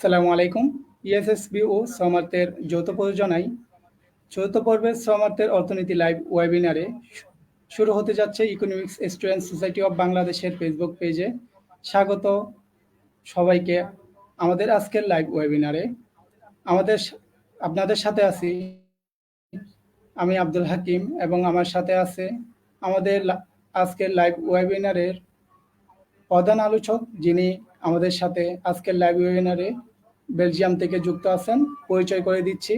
সালামু আলাইকুম। ইএসএসবি ও সমার্থের যৌথ প্রযোজনায় চতুর্থ পর্বের সমার্থের অর্থনীতি লাইভ ওয়েবিনারে শুরু হতে যাচ্ছে ইকোনমিক্স স্টুডেন্ট সোসাইটি অব বাংলাদেশের ফেসবুক পেজে। স্বাগত সবাইকে আমাদের আজকের লাইভ ওয়েবিনারে। আমাদের আপনাদের সাথে আছি আমি আব্দুল হাকিম এবং আমার সাথে আছে আমাদের আজকের লাইভ ওয়েবিনারের প্রধান আলোচক, যিনি আমাদের সাথে আজকের লাইভ ওয়েবিনারে বেলজিয়াম থেকে যুক্ত আছেন। পরিচয় করে দিচ্ছি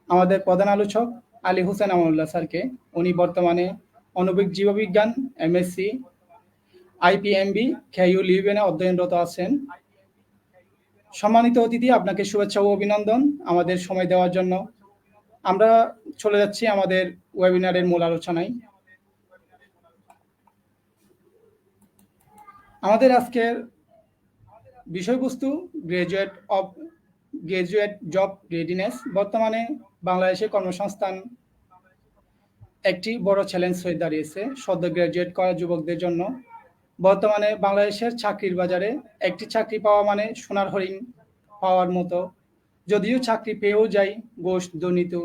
আমাদের প্রধান আলোচক আলী হোসেন আমানুল্লাহ স্যারকে। উনি বর্তমানে আণবিক জীববিজ্ঞান এমএসসি আইপিএমবি খেইউ লিউবেনে অধ্যয়নরত আছেন। সম্মানিত অতিথি, আপনাকে শুভেচ্ছা ও অভিনন্দন আমাদের সময় দেওয়ার জন্য। আমরা চলে যাচ্ছি আমাদের ওয়েবিনারের মূল আলোচনায়। আমাদের আজকের বিষয়বস্তু গ্রাজুয়েট জব রেডিনেস। বর্তমানে বাংলাদেশে কর্মসংস্থান একটি বড় চ্যালেঞ্জ হয়ে দাঁড়িয়েছে সদ্য গ্রাজুয়েট করা যুবকদের জন্য। বর্তমানে বাংলাদেশের চাকরির বাজারে একটি চাকরি পাওয়া মানে সোনার হরিণ পাওয়ার মতো। যদিও চাকরি পেয়েও যায়, ঘুষ দুর্নীতি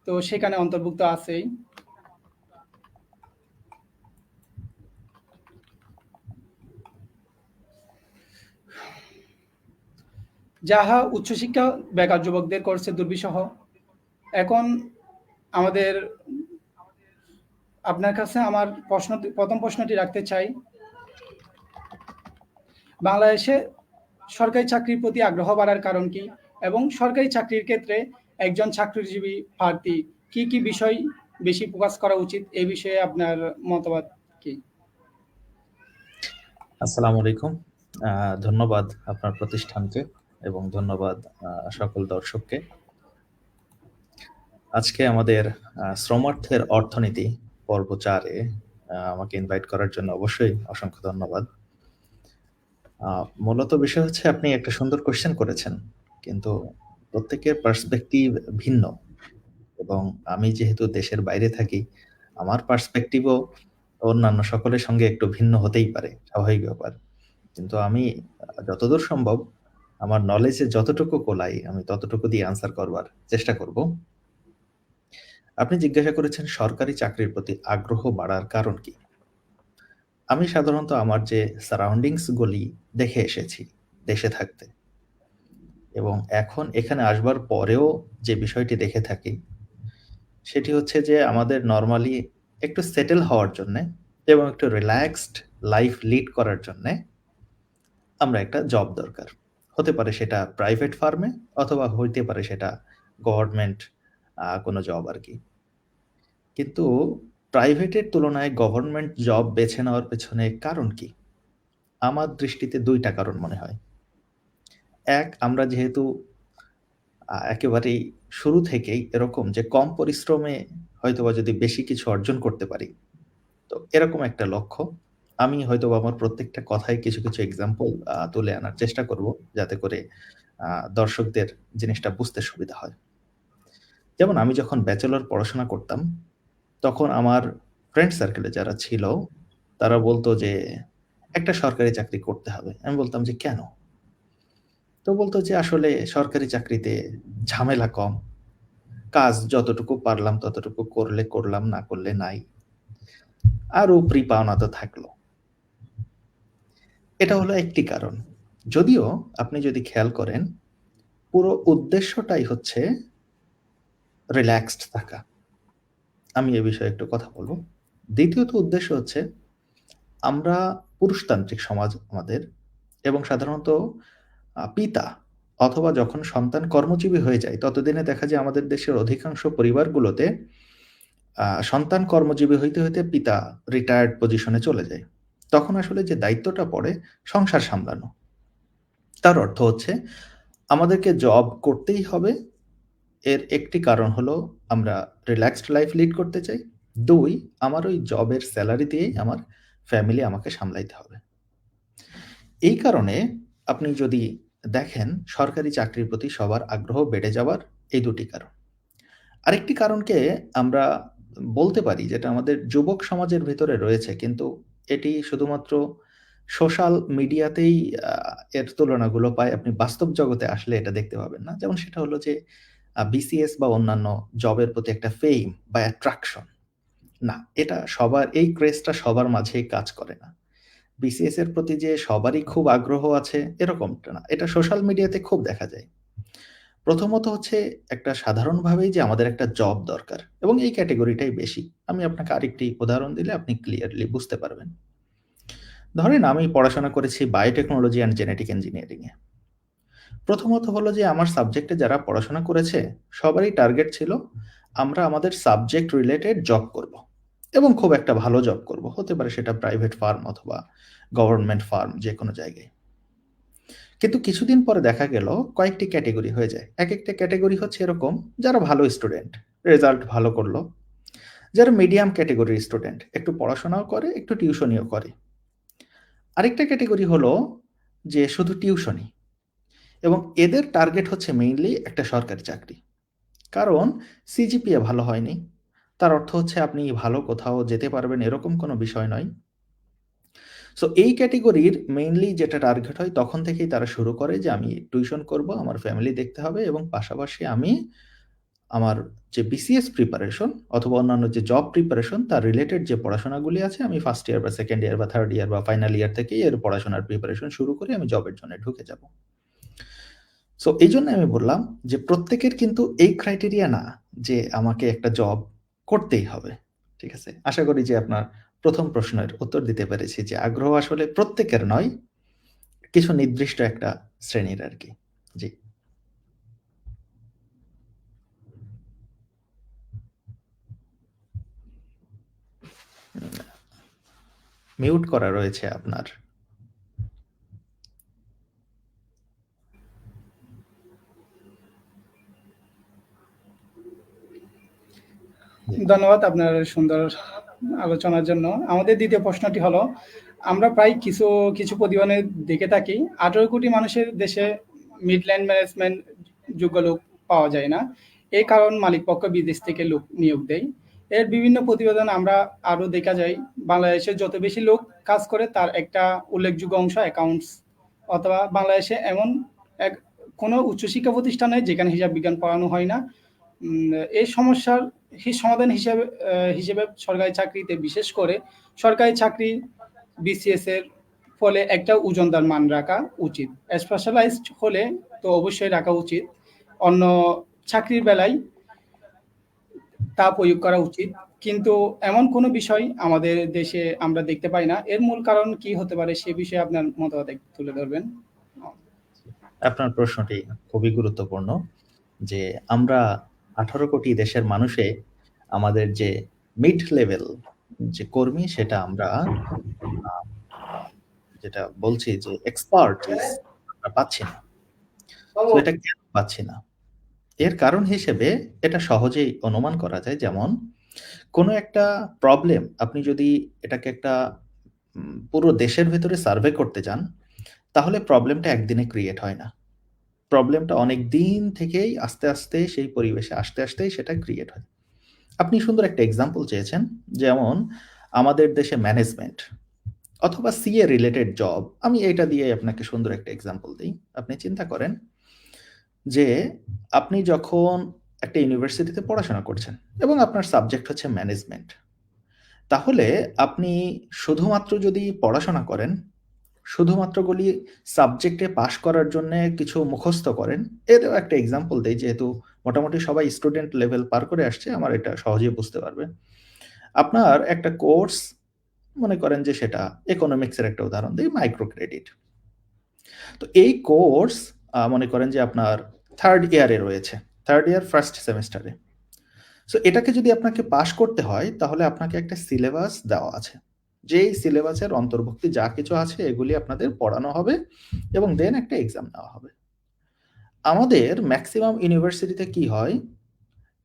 তো সেখানে অন্তর্ভুক্ত আছেই। যাহা উচ্চশিক্ষা বেকার যুবকদের করছে দুর্বিষহ। এখন আমাদের আপনার কাছে আমার প্রথম প্রশ্নটি রাখতে চাই, বাংলাদেশে সরকারি চাকরির প্রতি আগ্রহ বাড়ার কারণ কি, এবং সরকারি চাকরির ক্ষেত্রে একজন চাকরিজীবী প্রার্থী কি কি বিষয় বেশি ফোকাস করা উচিত, এই বিষয়ে আপনার মতবাদ কি? আসসালামু আলাইকুম। ধন্যবাদ আপনার প্রতিষ্ঠানকে এবং ধন্যবাদ সকল দর্শককে। আজকে আমাদের শ্রমার্থের অর্থনীতি পর্ব 4-এ আমাকে ইনভাইট করার জন্য অবশ্যই অসংখ্য ধন্যবাদ। মূলত বিষয় হচ্ছে, আপনি একটা সুন্দর কোয়েশ্চেন করেছেন, কিন্তু প্রত্যেকের পার্সপেক্টিভ ভিন্ন, এবং আমি যেহেতু দেশের বাইরে থাকি, আমার পার্সপেক্টিভও অন্যান্য সকলের সঙ্গে একটু ভিন্ন হতেই পারে, স্বাভাবিক ব্যাপার। কিন্তু আমি যতদূর সম্ভব আমার নলেজে যতটুকু কোলাই আমি ততটুকু দিয়ে আনসার করবার চেষ্টা করব। আপনি জিজ্ঞাসা করেছেন সরকারি চাকরির প্রতি আগ্রহ বাড়ার কারণ কি। আমি সাধারণত আমার যে সারাউন্ডিংস গুলি দেখে এসেছি দেশে থাকতে, এবং এখন এখানে আসবার পরেও যে বিষয়টি দেখে থাকি সেটি হচ্ছে যে আমাদের নর্মালি একটু সেটেল হওয়ার জন্যে এবং একটু রিল্যাক্সড লাইফ লিড করার জন্যে আমরা একটা জব দরকার। হতে পারে সেটা প্রাইভেট ফার্মে, অথবা হইতে পারে সেটা গভর্নমেন্ট কোনো জব আর কি। কিন্তু প্রাইভেটের তুলনায় গভর্নমেন্ট জব বেছে নেওয়ার পেছনে কারণ কি? আমার দৃষ্টিতে 2টা কারণ মনে হয়। এক, আমরা যেহেতু একেবারেই শুরু থেকেই এরকম যে কম পরিশ্রমে হয়তোবা যদি বেশি কিছু অর্জন করতে পারি, তো এরকম একটা লক্ষ্য। আমি হয়তোবা আমার প্রত্যেকটা কথায় কিছু কিছু এক্সাম্পল তুলে আনার চেষ্টা করব, যাতে করে দর্শকদের জিনিসটা বুঝতে সুবিধা হয়। যেমন আমি যখন ব্যাচেলর পড়াশোনা করতাম, তখন আমার ফ্রেন্ড সার্কেলে যারা ছিল তারা বলতো যে একটা সরকারি চাকরি করতে হবে। আমি বলতাম যে কেন? তো বলতো যে আসলে সরকারি চাকরিতে ঝামেলা কম, কাজ যতটুকু পারলাম ততটুকু করলে করলাম, না করলে নাই, আর উপরি পাওনা তো থাকলো। এটা হলো একটি কারণ। যদিও আপনি যদি খেয়াল করেন, পুরো উদ্দেশ্যটাই হচ্ছে রিল্যাক্সড থাকা। আমি এ বিষয়ে একটু কথা বলবো। দ্বিতীয়ত উদ্দেশ্য হচ্ছে, আমরা পুরুষতান্ত্রিক সমাজ আমাদের, এবং সাধারণত পিতা অথবা যখন সন্তান কর্মজীবী হয়ে যায় ততদিনে দেখা যায় আমাদের দেশের অধিকাংশ পরিবারগুলোতে সন্তান কর্মজীবী হইতে হইতে পিতা রিটায়ার্ড পজিশনে চলে যায়। তখন আসলে যে দায়িত্বটা পড়ে সংসার সামলানো। তার অর্থ হচ্ছে আমাদেরকে জব করতেই হবে। এর একটি কারণ হলো আমরা রিল্যাক্সড লাইফ লিড করতে চাই। 2, আমার ওই জবের স্যালারি দিয়েই আমার ফ্যামিলি আমাকে সামলাইতে হবে। এই কারণে আপনি যদি দেখেন সরকারি চাকরির প্রতি সবার আগ্রহ বেড়ে যাওয়ার এই 2টি কারণ। আরেকটি কারণকে আমরা বলতে পারি, যেটা আমাদের যুবক সমাজের ভেতরে রয়েছে, কিন্তু এটি শুধুমাত্র সোশ্যাল মিডিয়াতেই এর তুলনাগুলো পায়। আপনি বাস্তব জগতে আসলে এটা দেখতে পাবেন না। যেমন সেটা হলো যে বিসিএস বা অন্যান্য জবের প্রতি একটা ফেম বা অ্যাট্রাকশন। না, এটা সবার এই ক্রেজটা সবার মাঝেই কাজ করে না। বিসিএস এর প্রতি যে সবারই খুব আগ্রহ আছে এরকমটা না। এটা সোশ্যাল মিডিয়াতে খুব দেখা যায়। প্রথমত হচ্ছে একটা সাধারণভাবেই যে আমাদের একটা জব দরকার এবং এই ক্যাটেগরিটাই বেশি। আমি আপনাকে আরেকটি উদাহরণ দিলে আপনি ক্লিয়ারলি বুঝতে পারবেন। ধরেন আমি পড়াশোনা করেছি বায়োটেকনোলজি অ্যান্ড জেনেটিক ইঞ্জিনিয়ারিং এ। প্রথমত হলো যে আমার সাবজেক্টে যারা পড়াশোনা করেছে সবারই টার্গেট ছিল আমরা আমাদের সাবজেক্ট রিলেটেড জব করব এবং খুব একটা ভালো জব করব। হতে পারে সেটা প্রাইভেট ফার্ম অথবা গভর্নমেন্ট ফার্ম, যে কোনো জায়গায়। কিন্তু কিছুদিন পরে দেখা গেল কয়েকটি ক্যাটেগরি হয়ে যায়। একেকটা ক্যাটেগরি হচ্ছে এরকম, যারা ভালো স্টুডেন্ট, রেজাল্ট ভালো করলো। যারা মিডিয়াম ক্যাটেগরির স্টুডেন্ট, একটু পড়াশোনাও করে, একটু টিউশনিও করে। আরেকটা ক্যাটেগরি হলো যে শুধু টিউশনি, এবং এদের টার্গেট হচ্ছে মেইনলি একটা সরকারি চাকরি। কারণ সিজিপিএ ভালো হয়নি, তার অর্থ হচ্ছে আপনি ভালো কোথাও যেতে পারবেন এরকম কোনো বিষয় নয়। সো এই ক্যাটেগরির মেইনলি যেটা টার্গেট হয় তখন থেকেই তারা শুরু করে যে আমি টিউশন করব, আমার ফ্যামিলি দেখতে হবে এবং পাশাপাশি আমি আমার যে বিসিএস প্রিপারেশন অথবা অন্যান্য যে জব প্রিপারেশন তার রিলেটেড যে পড়াশোনাগুলি আছে আমি ফার্স্ট ইয়ার বা সেকেন্ড ইয়ার বা থার্ড ইয়ার বা ফাইনাল ইয়ার থেকেই এর পড়াশোনার প্রিপারেশন শুরু করে আমি জবের জন্য ঢুকে যাব। সো এই জন্য আমি বললাম যে প্রত্যেকের কিন্তু এই ক্রাইটেরিয়া না যে আমাকে একটা জব করতেই হবে। ঠিক আছে, আশা করি যে আপনার প্রথম প্রশ্নের উত্তর দিতে পেরেছি যে আগ্রহ আসলে প্রত্যেকের নয়, কিছু নির্দিষ্ট একটা শ্রেণীর আর কি। জি। মিউট করা রয়েছে আপনার। জি। ধন্যবাদ আপনার সুন্দর আলোচনার জন্য। আমাদের দ্বিতীয় প্রশ্নটি হলো, আমরা প্রায় কিছু কিছু প্রতিবেদনে দেখে থাকি 18 কোটি মানুষের দেশে মিডল্যান্ড ম্যানেজমেন্ট যোগ্য লোক পাওয়া যায় না। এই কারণ মালিকপক্ষ বিদেশ থেকে লোক নিয়োগ দেয়। এর বিভিন্ন প্রতিবেদন আমরা আরও দেখা যায় বাংলাদেশে যত বেশি লোক কাজ করে তার একটা উল্লেখযোগ্য অংশ অ্যাকাউন্টস, অথবা বাংলাদেশে এমন এক কোনো উচ্চশিক্ষা প্রতিষ্ঠান নেই যেখানে হিসাব বিজ্ঞান পড়ানো হয় না। এই সমস্যার সমাধান হিসেবে সরকারি চাকরিতে, বিশেষ করে সরকারি চাকরি বিসিএস এর ফলে একটা ওজনদার মান রাখা উচিত। স্পেশালাইজড হলে তো অবশ্যই রাখা উচিত। অন্য চাকরির বেলায় তা প্রয়োগ করা উচিত। কিন্তু এমন কোনো বিষয় আমাদের দেশে আমরা দেখতে পাই না। এর মূল কারণ কি হতে পারে সে বিষয়ে আপনার মতামত একটু তুলে ধরবেন। আপনার প্রশ্নটি খুবই গুরুত্বপূর্ণ যে আমরা 18 কোটি দেশের মানুষে আমাদের যে মিড লেভেল যে কর্মী সেটা আমরা আহ, যেটা বলছি যে এক্সপার্টিস আমরা পাচ্ছি না। তো এটা কেন পাচ্ছি না? এর কারণ হিসেবে এটা সহজেই অনুমান করা যায়। যেমন কোনো একটা প্রবলেম আপনি যদি এটাকে একটা পুরো দেশের ভেতরে সার্ভে করতে যান, তাহলে প্রবলেমটা একদিনে ক্রিয়েট হয় না। প্রবলেমটা অনেক দিন থেকেই আস্তে আস্তে সেই পরিবেশে আসতে আসতেই সেটা ক্রিয়েট হয়। আপনি সুন্দর একটা এক্সাম্পল চেয়েছেন, যেমন আমাদের দেশে ম্যানেজমেন্ট অথবা সিএ রিলেটেড জব, আমি এটা দিয়ে আপনাকে সুন্দর একটা এক্সাম্পল দিই। আপনি চিন্তা করেন যে আপনি যখন একটা ইউনিভার্সিটিতে পড়াশোনা করছেন এবং আপনার সাবজেক্ট হচ্ছে ম্যানেজমেন্ট, তাহলে আপনি শুধুমাত্র যদি পড়াশোনা করেন, শুধুমাত্রগুলি সাবজেক্টে পাস করার জন্য কিছু মুখস্থ করেন, এরও একটা এক্সাম্পল দেই যেহেতু মোটামুটি সবাই স্টুডেন্ট লেভেল পার করে আসছে, আমার এটা সহজেই বুঝতে পারবে। আপনার একটা কোর্স, মনে করেন যে সেটা ইকোনমিক্সের একটা উদাহরণ দিই, মাইক্রো ক্রেডিট। তো এই কোর্স মনে করেন যে আপনার থার্ড ইয়ারে রয়েছে, থার্ড ইয়ার ফার্স্ট সেমিস্টারে। সো এটাকে যদি আপনাকে পাস করতে হয় তাহলে আপনাকে একটা সিলেবাস দেওয়া আছে, যেই সিলেবাসের অন্তর্ভুক্তি যা কিছু আছে এগুলি আপনাদের পড়ানো হবে এবং দেন একটা এক্সাম নেওয়া হবে। আমাদের ম্যাক্সিমাম ইউনিভার্সিটিতে কি হয়,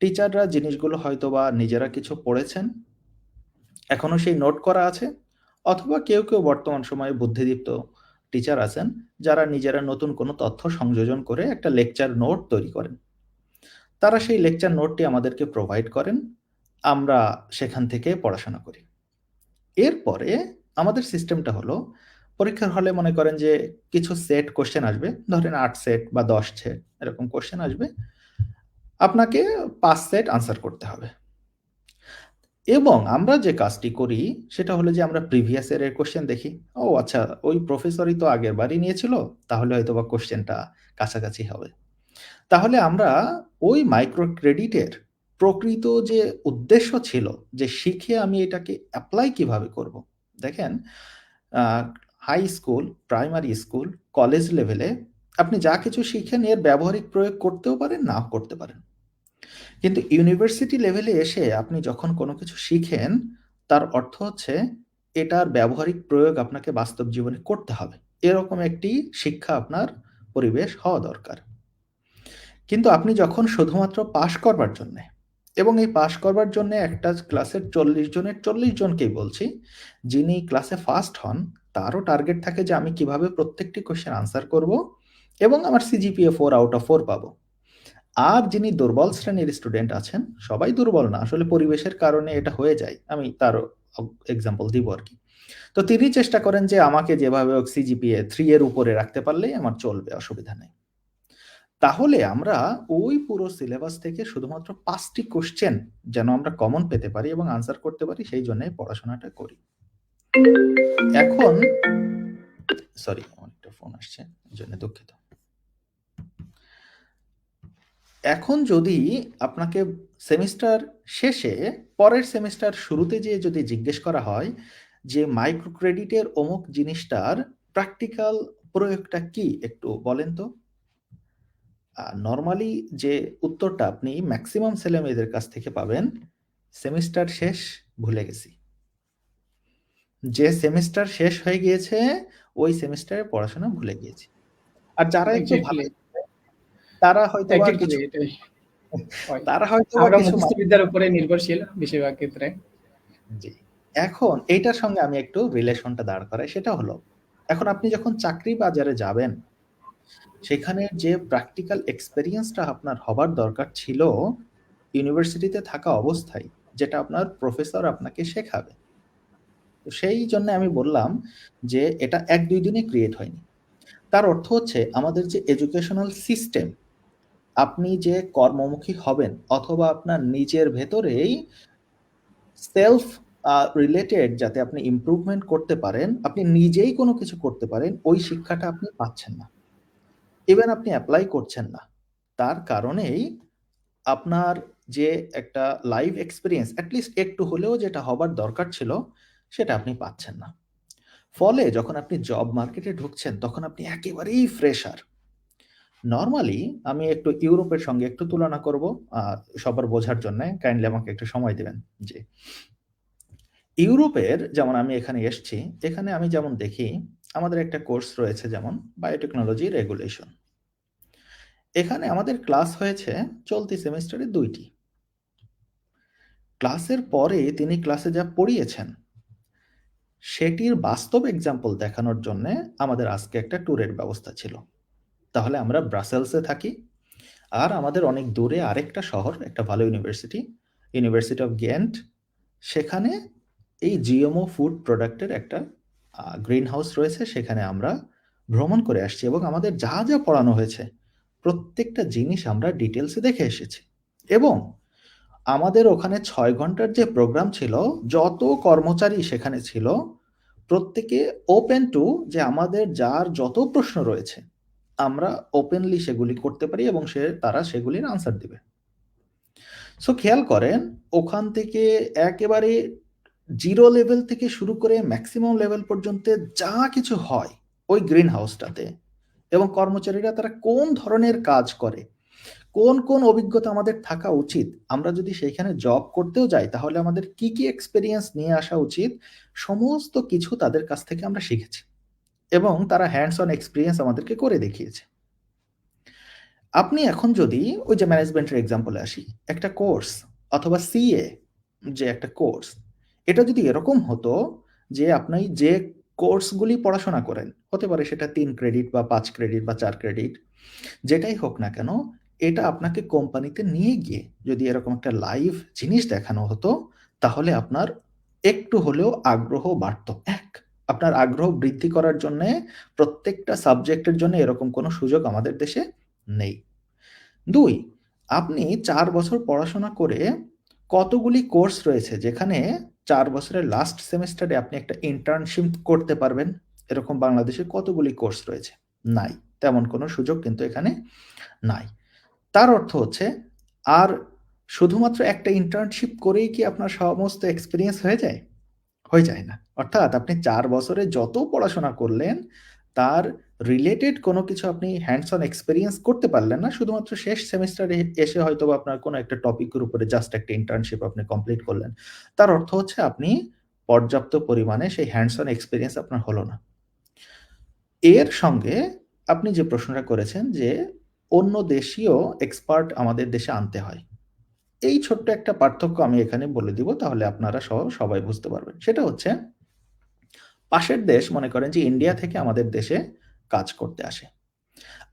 টিচাররা জিনিসগুলো হয়তো বা নিজেরা কিছু পড়েছেন, এখনো সেই নোট করা আছে, অথবা কেউ কেউ বর্তমান সময়ে বুদ্ধিদীপ্ত টিচার আছেন যারা নিজেরা নতুন কোনো তথ্য সংযোজন করে একটা লেকচার নোট তৈরি করেন। তারা সেই লেকচার নোটটি আমাদেরকে প্রোভাইড করেন, আমরা সেখান থেকে পড়াশোনা করি। এরপরে আমাদের সিস্টেমটা হলো পরীক্ষার হলে মনে করেন যে কিছু সেট কোশ্চেন আসবে, ধরেন 8 সেট বা 10 সেট এরকম কোশ্চেন আসবে, আপনাকে 5 সেট আনসার করতে হবে। এবং আমরা যে কাজটি করি সেটা হলো যে আমরা প্রিভিয়াস ইয়ারের কোশ্চেন দেখি, ও আচ্ছা ওই প্রফেসরই তো আগের বারই নিয়েছিল, তাহলে হয়তো বা কোশ্চেনটা কাছাকাছি হবে। তাহলে আমরা ওই মাইক্রো ক্রেডিটের প্রকৃত যে উদ্দেশ্য ছিল যে শিখে আমি এটাকে অ্যাপ্লাই কিভাবে করব, দেখেন high school, primary school, college লেভেলে আপনি যা কিছু শিখেন এর ব্যবহারিক প্রয়োগ করতেও পারেন, নাও করতে পারেন। কিন্তু ইউনিভার্সিটি লেভেলে এসে আপনি যখন কোনো কিছু শিখেন, তার অর্থ হচ্ছে এটার ব্যবহারিক প্রয়োগ আপনাকে বাস্তব জীবনে করতে হবে। এরকম একটি শিক্ষা আপনার পরিবেশ হওয়া দরকার। কিন্তু আপনি যখন শুধুমাত্র পাশ করবার জন্যে, এবং এই পাশ করবার জন্যে একটা ক্লাসের 40 জনের 40 জনকেই বলছি, যিনি ক্লাসে ফার্স্ট হন তারও টার্গেট থাকে যে আমি কিভাবে প্রত্যেকটি কোশ্চেন আনসার করব এবং আমার সিজিপিএ 4 আউট অফ 4 পাবো। আর যিনি দুর্বল শ্রেণীর স্টুডেন্ট আছেন, সবাই দুর্বল না, আসলে পরিবেশের কারণে এটা হয়ে যায়, আমি তার এক্সাম্পল দিব আর কি। তো তিনি চেষ্টা করেন যে আমাকে যেভাবে সিজিপিএ 3 এর উপরে রাখতে পারলেই আমার চলবে, অসুবিধা নেই। তাহলে আমরা ওই পুরো সিলেবাস থেকে শুধুমাত্র 5টি কোশ্চেন যেন আমরা কমন পেতে পারি এবং আনসার করতে পারি, সেই জন্য পড়াশোনাটা করি। এখন সরি, আমার একটা ফোন আসছে, এই জন্য দুঃখিত। এখন যদি আপনাকে সেমিস্টার শেষে পরের সেমিস্টার শুরুতে যেয়ে যদি জিজ্ঞেস করা হয় যে মাইক্রো ক্রেডিটের অমুক জিনিসটার প্র্যাকটিক্যাল প্রয়োগটা কি একটু বলেন তো, নর্মালি যে উত্তরটা আপনি ম্যাক্সিমাম ছেলে মেয়েদের কাছ থেকে পাবেন, সেমিস্টার শেষ, ভুলে গেছি। যে সেমিস্টার শেষ হয়ে গিয়েছে ওই সেমিস্টারে পড়াশোনা ভুলে গিয়েছি। আর যারা একটু ভালো এক্স্যাক্টলি, তারা হয়তোবা এক্স্যাক্টলি কিছু এটাই হয়। তারা হয়তোবা আমরা কিছু মুখস্থ বিদ্যার উপরে নির্ভরশীল বেশিরভাগ ক্ষেত্রে। জি। এখন এইটার সঙ্গে আমি একটু রিলেশনটা দাঁড় করাই, সেটা হলো এখন আপনি যখন চাকরি বাজারে যাবেন, সেখানে যে প্র্যাকটিক্যাল এক্সপেরিয়েন্সটা আপনার হবার দরকার ছিল ইউনিভার্সিটিতে থাকা অবস্থায়, যেটা আপনার প্রফেসর আপনাকে শেখাবে। তো সেই জন্য আমি বললাম যে এটা 1-2 দিনে ক্রিয়েট হয়নি। তার অর্থ হচ্ছে আমাদের যে এডুকেশনাল সিস্টেম, আপনি যে কর্মমুখী হবেন অথবা আপনার নিজের ভেতরেই সেলফ রিলেটেড যাতে আপনি ইমপ্রুভমেন্ট করতে পারেন, আপনি নিজেই কোনো কিছু করতে পারেন, ওই শিক্ষাটা আপনি পাচ্ছেন না। ইভেন আপনি অ্যাপ্লাই করছেন না। তার কারণেই আপনার যে একটা লাইভ এক্সপেরিয়েন্স এটলিস্ট একটু হলেও যেটা হবার দরকার ছিল, সেটা আপনি পাচ্ছেন না। ফলে যখন আপনি জব মার্কেটে ঢুকছেন তখন আপনি একেবারেই ফ্রেশার। নরমালি আমি একটু ইউরোপের সঙ্গে একটু তুলনা করব সবার বোঝার জন্য, কাইন্ডলি আমাকে একটু সময় দিবেন। জি, ইউরোপের যেমন আমি এখানে এসছি, এখানে আমি যেমন দেখি আমাদের একটা কোর্স রয়েছে যেমন বায়োটেকনোলজি রেগুলেশন। এখানে আমাদের ক্লাস হয়েছে চলতি সেমিস্টারে 2টি। ক্লাসের পরে তিনি ক্লাসে যা পড়িয়েছেন সেটির বাস্তব এক্সাম্পল দেখানোর জন্য আমাদের আজকে একটা ট্যুরের ব্যবস্থা ছিল। তাহলে আমরা ব্রাসেলসে থাকি, আর আমাদের অনেক দূরে আরেকটা শহর, একটা ভালো ইউনিভার্সিটি, ইউনিভার্সিটি অফ গেন্ট, সেখানে এই জিএমও ফুড প্রোডাক্টের একটা গ্রিন হাউস রয়েছে, সেখানে আমরা ভ্রমণ করে আসছি এবং আমাদের যা যা পড়ানো হয়েছে প্রত্যেকটা জিনিস আমরা ডিটেলসে দেখে এসেছি। এবং আমাদের ওখানে 6 ঘন্টার যে প্রোগ্রাম ছিল, যত কর্মচারী সেখানে ছিল প্রত্যেকে ওপেন টু যে আমাদের যার যত প্রশ্ন রয়েছে আমরা ওপেনলি সেগুলি করতে পারি এবং তারা সেগুলির আনসার দিবে। সো খেয়াল করেন, ওখান থেকে একেবারে 0 লেভেল থেকে শুরু করে ম্যাক্সিমাম লেভেল পর্যন্ত যা কিছু হয় ওই গ্রিন হাউসটাতে, এবং কর্মচারীরা তারা কোন ধরনের কাজ করে, কোন কোন অভিজ্ঞতা আমাদের থাকা উচিত, আমরা যদি সেইখানে জব করতেও যাই তাহলে আমাদের কি কি এক্সপেরিয়েন্স নিয়ে আসা উচিত, সমস্ত কিছু তাদের কাছ থেকে আমরা শিখেছি এবং তারা হ্যান্ডস অন এক্সপিরিয়েন্স আমাদেরকে করে দেখিয়েছে। আপনি এখন যদি ওই যে ম্যানেজমেন্টের এক্সাম্পলে আসি, একটা কোর্স অথবা সিএ যে একটা কোর্স, এটা যদি এরকম হতো যে আপনি যে কোর্সগুলি পড়াশোনা করেন, হতে পারে সেটা 3 ক্রেডিট বা 5 ক্রেডিট বা 4 ক্রেডিট, যেটাই হোক না কেন, এটা আপনাকে কোম্পানিতে নিয়ে গিয়ে যদি এরকম একটা লাইভ জিনিস দেখানো হতো, তাহলে আপনার একটু হলেও আগ্রহ বাড়তো। আপনার আগ্রহ বৃদ্ধি করার জন্যে প্রত্যেকটা সাবজেক্টের জন্য এরকম কোনো সুযোগ আমাদের দেশে নেই। ২, আপনি ৪ বছর পড়াশোনা করে কতগুলি কোর্স রয়েছে যেখানে ৪ বছরের লাস্ট সেমেস্টারে আপনি একটা ইন্টার্নশিপ করতে পারবেন? এরকম বাংলাদেশে কতগুলি কোর্স রয়েছে? নাই। তেমন কোনো সুযোগ কিন্তু এখানে নাই। তার অর্থ হচ্ছে আর শুধুমাত্র একটা ইন্টার্নশিপ করেই কি আপনার সমস্ত এক্সপেরিয়েন্স হয়ে যায়? হয়ে যায় না। অর্থাৎ আপনি ৪ বছরে যত পড়াশোনা করলেন, তার রিলেটেড কোনো কিছু আপনি হ্যান্ডস অন এক্সপেরিয়েন্স করতে পারলেন না। শুধুমাত্র শেষ সেমেস্টারে এসে হয়তোবা আপনার কোনো একটা টপিকের উপরে জাস্ট একটা ইন্টার্নশিপ আপনি কমপ্লিট করলেন। তার অর্থ হচ্ছে আপনি পর্যাপ্ত পরিমাণে সেই হ্যান্ডস অন এক্সপেরিয়েন্স আপনার হলো না। এর সঙ্গে আপনি যে প্রশ্নটা করেছেন যে, অন্য দেশীয় এক্সপার্ট আমাদের দেশে আনতে হয়। এই ছোট্ট একটা পার্থক্য আমি এখানে বলে দিব, তাহলে আপনারা সহ সবাই বুঝতে পারবেন। সেটা হচ্ছে, পাশের দেশ মনে করেন যে ইন্ডিয়া থেকে আমাদের দেশে কাজ করতে আসে।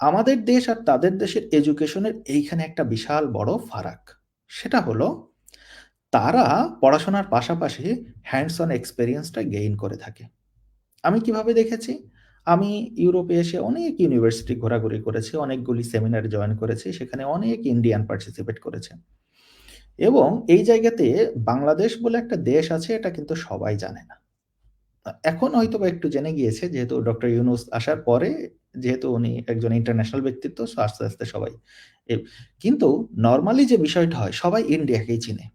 আমাদের দেশ আর তাদের দেশের এডুকেশনের এইখানে একটা বিশাল বড় ফারাক। সেটা হলো, তারা পড়াশোনার পাশাপাশি হ্যান্ডস অন এক্সপেরিয়েন্সটা গেইন করে থাকে। আমি কিভাবে দেখেছি? আমি ইউরোপে এসে অনেক ইউনিভার্সিটি ঘোরাঘুরি করেছি, অনেকগুলি সেমিনারে জয়েন করেছি, সেখানে অনেক ইন্ডিয়ান পার্টিসিপেট করেছে। এবং এই জায়গাতে বাংলাদেশ বলে একটা দেশ আছে, এটা কিন্তু সবাই জানে না। এখন হয়তোবা একটু জেনে গিয়েছে, যেহেতু ডক্টর ইউনূস আসার পরে, যেহেতু উনি একজন ইন্টারন্যাশনাল ব্যক্তিত্ব, সো আস্তে, আস্তে সবাই কিন্তু নরমালি যে বিষয়টা হয়, সবাই ইন্ডিয়াকেই চিনে।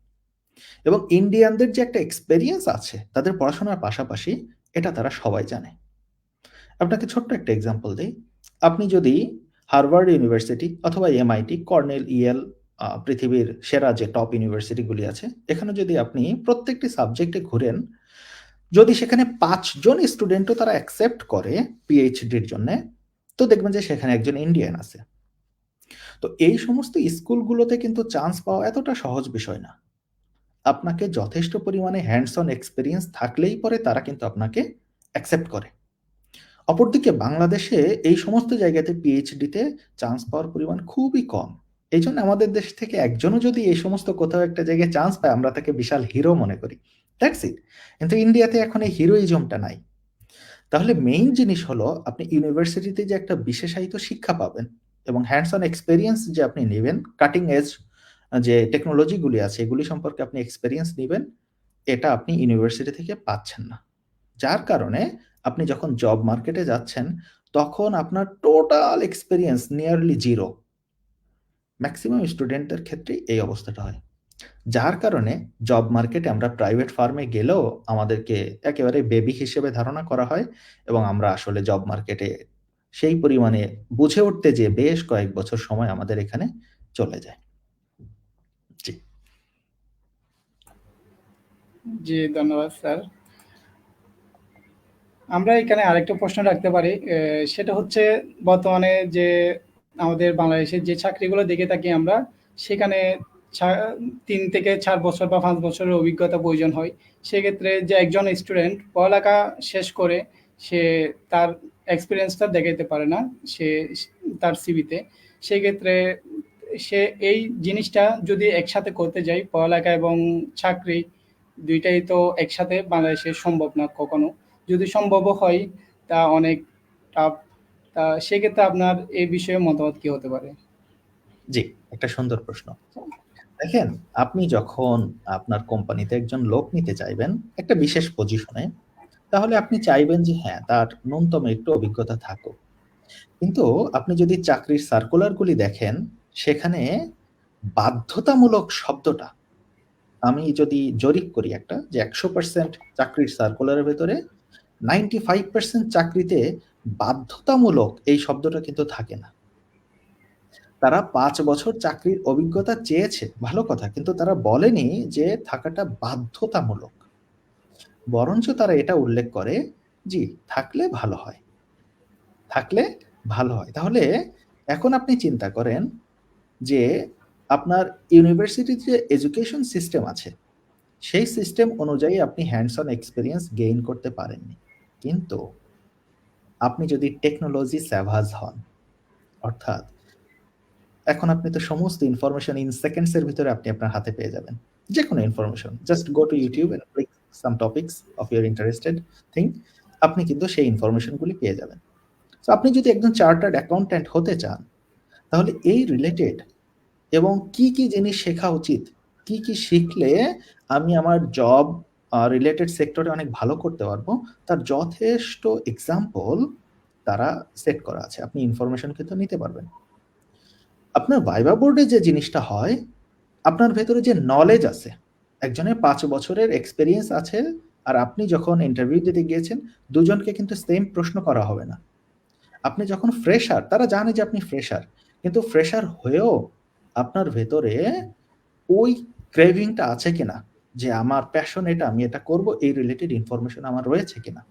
এবং ইন্ডিয়ানদের যে একটা এক্সপেরিয়েন্স আছে তাদের পড়াশোনার পাশাপাশি, এটা তারা সবাই জানে। আপনাকে ছোট্ট একটা এক্সাম্পল দেই। আপনি যদি হার্ভার্ড ইউনিভার্সিটি অথবা এমআইটি, কর্নেল, ইয়েল, পৃথিবীর সেরা যে টপ ইউনিভার্সিটিগুলি আছে, এখানে যদি আপনি প্রত্যেকটি সাবজেক্টে ঘুরেন, যদি সেখানে ৫ জন স্টুডেন্টও তারা অ্যাকসেপ্ট করে পিএইচডির জন্যে, তো দেখবেন যে সেখানে একজন ইন্ডিয়ান আছে। তো এই সমস্ত স্কুলগুলোতে কিন্তু চান্স পাওয়া এতটা সহজ বিষয় না। আপনাকে যথেষ্ট পরিমাণে হ্যান্ডস অন এক্সপেরিয়েন্স থাকলেই পরে তারা কিন্তু আপনাকে অ্যাকসেপ্ট করে। অপরদিকে বাংলাদেশে এই সমস্ত জায়গাতে পিএইচডিতে চান্স পাওয়ার পরিমাণ খুবই কম। এইজন্য আমাদের দেশ থেকে একজনও যদি এই সমস্ত কোথাও একটা জায়গায় চান্স পায়, আমরা তাকে বিশাল হিরো মনে করি। That's it. কিন্তু ইন্ডিয়াতে এখন এই হিরোইজমটা নাই। তাহলে মেইন জিনিস হলো, আপনি ইউনিভার্সিটিতে যে একটা বিশেষায়িত শিক্ষা পাবেন এবং হ্যান্ডস অন এক্সপেরিয়েন্স যে আপনি নেবেন, কাটিং এজ যে টেকনোলজিগুলি আছে এগুলি সম্পর্কে আপনি এক্সপেরিয়েন্স নিবেন, এটা আপনি ইউনিভার্সিটি থেকে পাচ্ছেন না। যার কারণে আপনি যখন জব মার্কেটে যাচ্ছেন, তখন আপনার total experience nearly zero. Maximum স্টুডেন্টদের ক্ষেত্রেই এই অবস্থাটা হয়। যার কারণে জব মার্কেটে আমরা প্রাইভেট ফার্মে গেলেও আমাদেরকে একেবারে বেবি হিসেবে ধারণা করা হয়, এবং আমরা আসলে জব মার্কেটে সেই পরিমাণে বুঝে উঠতে যেয়ে বেশ কয়েক বছর সময় আমাদের এখানে চলে যায়। জি। জি, ধন্যবাদ স্যার। আমরা এখানে আরেকটা প্রশ্ন রাখতে পারি, সেটা হচ্ছে বর্তমানে যে আমাদের বাংলাদেশের যে চাকরিগুলো দেখে থাকি আমরা, সেখানে ৩ থেকে ৪ বছর বা ৫ বছরের অভিজ্ঞতা প্রয়োজন হয়। সেক্ষেত্রে যে একজন স্টুডেন্ট পড়ালেখা শেষ করে সে তার এক্সপিরিয়েন্সটা দেখাইতে পারে না সে তার সিভিতে। সেক্ষেত্রে সে এই জিনিসটা যদি একসাথে করতে যায়, পড়ালেখা এবং চাকরি ২ টাই তো একসাথে বাংলাদেশে সম্ভব না কখনো। যদি সম্ভবও হয় তা অনেক টাফ। তা সেক্ষেত্রে আপনার এই বিষয়ে মতামত কি হতে পারে? জি, একটা সুন্দর প্রশ্ন। দেখেন, আপনি যখন আপনার কোম্পানিতে একজন লোক নিতে চাইবেন একটা বিশেষ পজিশনে, তাহলে আপনি চাইবেন যে হ্যাঁ, তার ন্যূনতম একটু অভিজ্ঞতা থাকুক। কিন্তু আপনি যদি চাকরির সার্কুলারগুলি দেখেন, সেখানে বাধ্যতামূলক শব্দটা, আমি যদি জরিপ করি একটা, যে ১০০% চাকরির সার্কুলারের ভেতরে ৯৫% চাকরিতে বাধ্যতামূলক এই শব্দটা কিন্তু থাকে না। তারা ৫ বছর চাকরির অভিজ্ঞতা চেয়েছে, ভালো কথা, কিন্তু তারা বলেনি যে থাকাটা বাধ্যতামূলক। বরঞ্চ তারা এটা উল্লেখ করে, জি, থাকলে ভালো হয়, থাকলে ভালো হয়। তাহলে এখন আপনি চিন্তা করেন যে আপনার ইউনিভার্সিটির যে এডুকেশন সিস্টেম আছে, সেই সিস্টেম অনুযায়ী আপনি হ্যান্ডস অন এক্সপেরিয়েন্স গেইন করতে পারেননি। কিন্তু আপনি যদি টেকনোলজি স্যাভাজ হন, অর্থাৎ এখন আপনি তো সমস্ত ইনফরমেশন ইন সেকেন্ডস এর ভিতরে আপনি আপনার হাতে পেয়ে যাবেন। যেকোনো information. Just go to YouTube and click some topics of your interested thing. আপনি কিন্তু সেই ইনফরমেশনগুলি পেয়ে যাবেন। তো আপনি যদি একজন চার্টার্ড অ্যাকাউন্ট্যান্ট হতে চান, তাহলে এই রিলেটেড এবং কি জিনিস শেখা উচিত, কি শিখলে আমি আমার জব রিলেটেড সেক্টরে অনেক ভালো করতে পারবো, তার যথেষ্ট এক্সাম্পল তারা সেট করা আছে। আপনি ইনফরমেশন কিন্তু নিতে পারবেন। আপনার ভাইবা বোর্ডে যে জিনিসটা হয়, আপনার ভেতরে যে নলেজ আছে, একজনের 5 বছরের এক্সপেরিয়েন্স আছে, আর আপনি যখন ইন্টারভিউ দিতে গিয়েছেন, দুজনকে কিন্তু সেম প্রশ্ন করা হবে না। আপনি যখন ফ্রেশার, তারা জানে যে আপনি ফ্রেশার, কিন্তু ফ্রেশার হয়েও আপনার ভেতরে ওই ক্রেভিংটা আছে কিনা, যে আমার প্যাশন এটা, আমি এটা করব, এই রিলেটেড ইনফরমেশন আমার রয়েছে কিনা।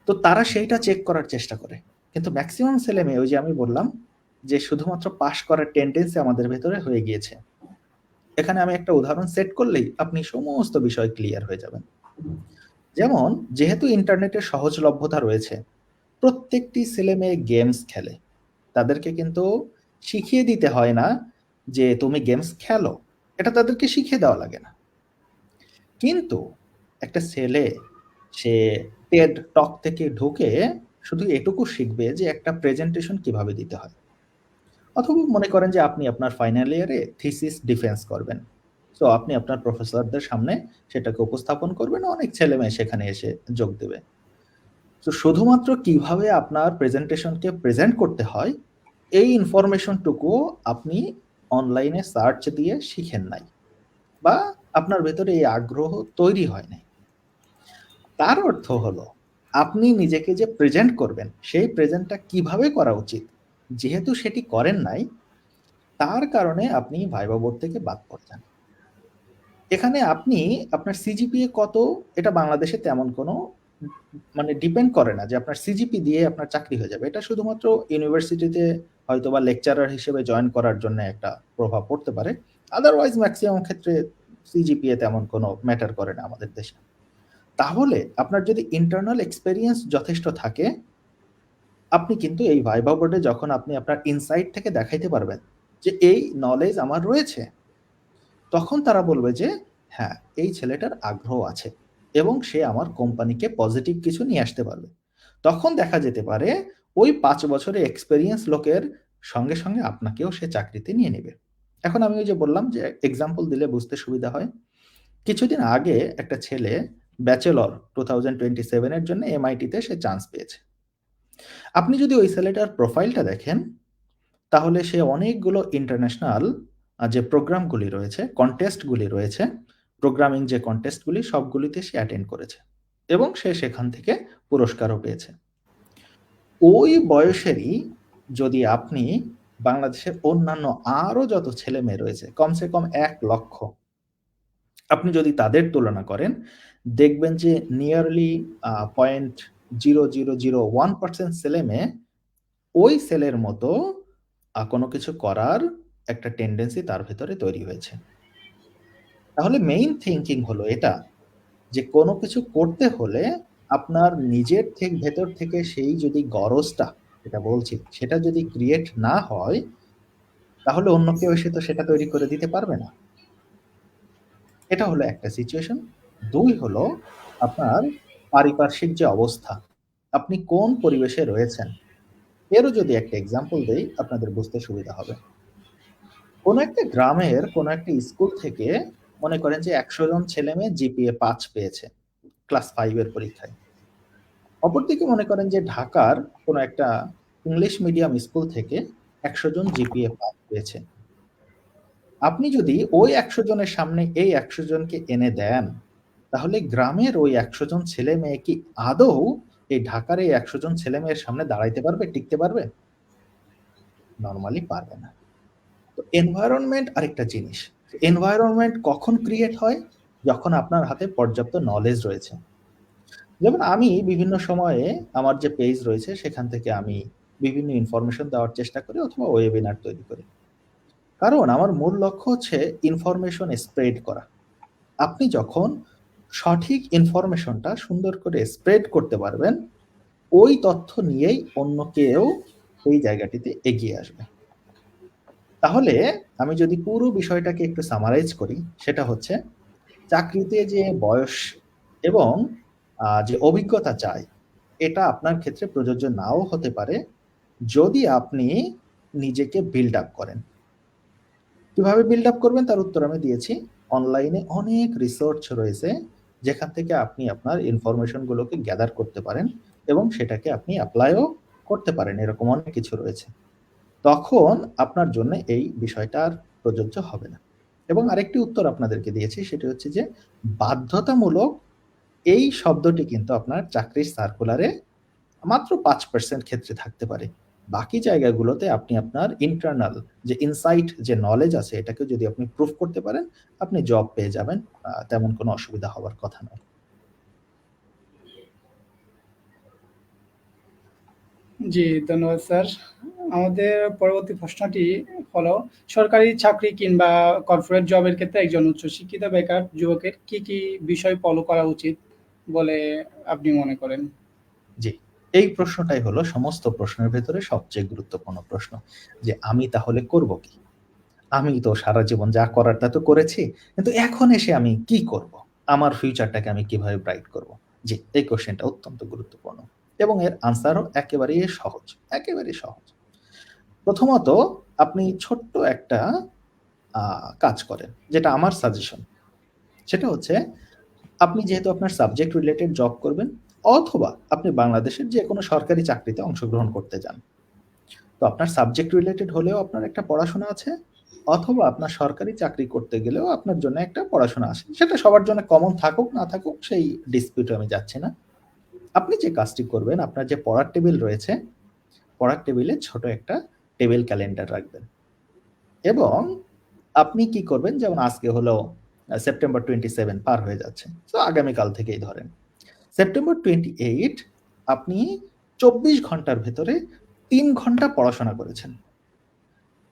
তো তারা সেইটা চেক করার চেষ্টা করে। কিন্তু ম্যাক্সিমাম ছেলে মেয়ে, ওই যে আমি বললাম যে শুধুমাত্র পাস করার টেন্ডেন্সি আমাদের ভেতরে হয়ে গিয়েছে। এখানে আমি একটা উদাহরণ সেট করলেই আপনি সমস্ত বিষয় ক্লিয়ার হয়ে যাবেন। যেমন, যেহেতু ইন্টারনেটের সহজলভ্যতা রয়েছে, প্রত্যেকটি ছেলে মেয়ে গেমস খেলে। তাদেরকে কিন্তু শিখিয়ে দিতে হয় না যে তুমি গেমস খেলো, এটা তাদেরকে শিখিয়ে দেওয়া লাগে না। কিন্তু একটা ছেলে, সে টেড টক থেকে ঢুকে শুধু এটুকু শিখবে যে একটা প্রেজেন্টেশন কিভাবে দিতে হয়, অথবা মনে করেন যে আপনি আপনার ফাইনাল ইয়ারে থিসিস ডিফেন্স করবেন। তো আপনি আপনার প্রফেসরদের সামনে সেটাকে উপস্থাপন করবেন, অনেক ছেলে মেয়ে সেখানে এসে যোগ দেবে। তো শুধুমাত্র কিভাবে আপনার প্রেজেন্টেশনকে প্রেজেন্ট করতে হয়, এই ইনফরমেশনটুকু আপনি অনলাইনে সার্চ দিয়ে শিখেন নাই, বা আপনার ভেতরে এই আগ্রহ তৈরি হয় নাই। তার অর্থ হলো, আপনি নিজেকে যে প্রেজেন্ট করবেন, সেই প্রেজেন্টটা কিভাবে করা উচিত, যেহেতু সেটি করেন নাই, তার কারণে আপনি ভাইবা বোর্ড থেকে বাদ পড়ে যান। এখানে আপনি আপনার সিজিপিএ কত, এটা বাংলাদেশে তেমন কোনো মানে ডিপেন্ড করে না যে আপনার সিজিপি দিয়ে আপনার চাকরি হয়ে যাবে। এটা শুধুমাত্র ইউনিভার্সিটিতে হয়তো বা লেকচারার হিসেবে জয়েন করার জন্য একটা প্রভাব পড়তে পারে। আদারওয়াইজ ম্যাক্সিমাম ক্ষেত্রে সিজিপিএ তেমন কোনো ম্যাটার করে না আমাদের দেশে। তাহলে আপনার যদি ইন্টারনাল এক্সপেরিয়েন্স যথেষ্ট থাকে, আপনি কিন্তু এই ভাইবা বোর্ডে যখন আপনি আপনার ইনসাইট থেকে দেখাইতে পারবেন যে এই নলেজ আমার রয়েছে, তখন তারা বলবে যে হ্যাঁ, এই ছেলেটার আগ্রহ আছে এবং সে আমার কোম্পানিকে পজিটিভ কিছু নিয়ে আসতে পারবে। তখন দেখা যেতে পারে ওই 5 বছরের এক্সপেরিয়েন্স লোকের সঙ্গে সঙ্গে আপনাকেও সে চাকরিতে নিয়ে নেবে। এখন আমি ওই যে বললাম যে এক্সাম্পল দিলে বুঝতে সুবিধা হয়। কিছুদিন আগে একটা ছেলে ব্যাচেলর 2027 এর জন্য এমআইটিতে সে চান্স পেয়েছে। আপনি যদি ওই ছেলেটার প্রোফাইলটা দেখেন, তাহলে সে অনেকগুলো ইন্টারন্যাশনাল যে প্রোগ্রামগুলি রয়েছে, কন্টেস্টগুলি রয়েছে, প্রোগ্রামিং যে কন্টেস্টগুলি, সবগুলিতে সে অ্যাটেন্ড করেছে এবং সে সেখান থেকে পুরস্কারও পেয়েছে। ওই বয়সেরই যদি আপনি বাংলাদেশের অন্যান্য আরো যত ছেলে মেয়ে রয়েছে, কমসে কম 1 লক্ষ, আপনি যদি তাদের তুলনা করেন, দেখবেন যে নিয়ারলি 0.0001% ছেলে মেয়ে ওই সেলের মতো কোনো কিছু করার একটা টেন্ডেন্সি তার ভেতরে তৈরি হয়েছে। তাহলে মেইন থিংকিং হলো এটা, যে কোনো কিছু করতে হলে আপনার নিজের ভেতর থেকে সেই যদি গরজটা, যেটা বলছি, সেটা যদি ক্রিয়েট না হয়, তাহলে অন্য কেউ এসে তো সেটা তৈরি করে দিতে পারবে না। এটা হলো একটা সিচুয়েশন। 2 হলো আপনার পারিপার্শ্বিক যে অবস্থা, আপনি কোন পরিবেশে রয়েছেন, এরও যদি একটা এক্সাম্পল দেই আপনাদের বুঝতে সুবিধা হবে। কোন একটা গ্রামের কোন একটা স্কুল থেকে মনে করেন যে 100 জন ছেলে মেয়ে জিপিএ 5 পেয়েছে ক্লাস 5 এর পরীক্ষায়। অপরদিকে মনে করেন যে ঢাকার কোন একটা ইংলিশ মিডিয়াম স্কুল থেকে 100 জন জিপিএ 5 পেয়েছে। আপনি যদি ওই 100 জনের সামনে এই 100 জনকে এনে দেন, তাহলে গ্রামের ওই 100 জন ছেলে মেয়ে কি আদৌ এই ঢাকার এই 100 জন ছেলে মেয়ের সামনে দাঁড়াইতে পারবে, টিকতে পারবে? নরমালি পারবে না। তো এনভায়রনমেন্ট আরেকটা জিনিস। এনভায়রনমেন্ট কখন ক্রিয়েট হয়? যখন আপনার হাতে পর্যাপ্ত নলেজ রয়েছে। যেমন আমি বিভিন্ন সময়ে আমার যে পেজ রয়েছে সেখান থেকে আমি বিভিন্ন ইনফরমেশন দেওয়ার চেষ্টা করি অথবা ওয়েবিনার তৈরি করি। কারণ আমার মূল লক্ষ্য হচ্ছে ইনফরমেশন স্প্রেড করা। আপনি যখন সঠিক ইনফরমেশনটা সুন্দর করে স্প্রেড করতে পারবেন, ওই তথ্য নিয়েই অন্য কেউ ওই জায়গাটিতে এগিয়ে আসবে। তাহলে আমি যদি পুরো বিষয়টাকে একটু সামারাইজ করি, সেটা হচ্ছে চাকরিতে যে বয়স এবং যে অভিজ্ঞতা চাই, এটা আপনার ক্ষেত্রে প্রযোজ্য নাও হতে পারে যদি আপনি নিজেকে বিল্ড আপ করেন। কিভাবে বিল্ড আপ করবেন তার উত্তর আমি দিয়েছি। অনলাইনে অনেক রিসোর্স রয়েছে যেখান থেকে আপনি আপনার ইনফরমেশন গুলোকে গ্যাদার করতে পারেন এবং সেটাকে আপনি অ্যাপ্লাইও করতে পারেন, এরকম অনেক কিছু রয়েছে। তখন আপনার জন্য এই বিষয়টা আর প্রযোজ্য হবে না। এবং আরেকটি উত্তর আপনাদেরকে দিয়েছি, সেটা হচ্ছে যে বাধ্যতামূলক এই শব্দটি কিন্তু আপনার চাকরির সার্কুলারে মাত্র 5% ক্ষেত্রে থাকতে পারে। বাকি জায়গাগুলোতে আপনি আপনার ইন্টারনাল যে ইনসাইট যে নলেজ আছে এটাকে যদি আপনি প্রুফ করতে পারেন, আপনি জব পেয়ে যাবেন, তেমন কোনো অসুবিধা হওয়ার কথা নয়। জি, ধন্যবাদ স্যার। আমাদের পরবর্তী প্রশ্নটি হলো, সরকারি চাকরি কিংবা কর্পোরেট জবের ক্ষেত্রে একজন উচ্চশিক্ষিত বেকার যুবকের কি কি বিষয় ফলো করা উচিত বলে আপনি মনে করেন? জি, এই প্রশ্নটাই হলো সমস্ত প্রশ্নের ভেতরে সবচেয়ে গুরুত্বপূর্ণ প্রশ্ন, যে আমি তাহলে করব কি? আমি তো সারা জীবন যা করার তা তো করেছি, কিন্তু এখন এসে আমি কি করব? আমার ফিউচারটাকে আমি কিভাবে ব্রাইট করব? জি, এই কোশ্চেনটা অত্যন্ত গুরুত্বপূর্ণ এবং এর আনসারও একেবারেই সহজ, একেবারেই সহজ। প্রথমত আপনি ছোট্ট একটা কাজ করেন, যেটা আমার সাজেশন। সেটা হচ্ছে, আপনি যেহেতু আপনার সাবজেক্ট রিলেটেড জব করবেন অথবা আপনি বাংলাদেশের যে কোনো সরকারি চাকরিতে অংশগ্রহণ করতে যান, তো আপনার সাবজেক্ট রিলেটেড হলেও আপনার একটা পড়াশোনা আছে, অথবা আপনার সরকারি চাকরি করতে গেলেও আপনার জন্য একটা পড়াশোনা আছে। সেটা সবার জন্য কমন থাকুক না থাকুক সেই ডিসপিউটে আমি যাচ্ছি না। আপনি যে কাজটি করবেন, আপনার যে পড়ার টেবিল রয়েছে, পড়ার টেবিলে ছোট একটা টেবিল ক্যালেন্ডার রাখবেন এবং আপনি কি করবেন, যেমন আজকে হলো সেপ্টেম্বর 27 পার হয়ে যাচ্ছে, তো আগামীকাল থেকেই ধরেন সেপ্টেম্বর 28 আপনি 24 ঘন্টার ভেতরে 3 ঘন্টা পড়াশোনা করেছেন।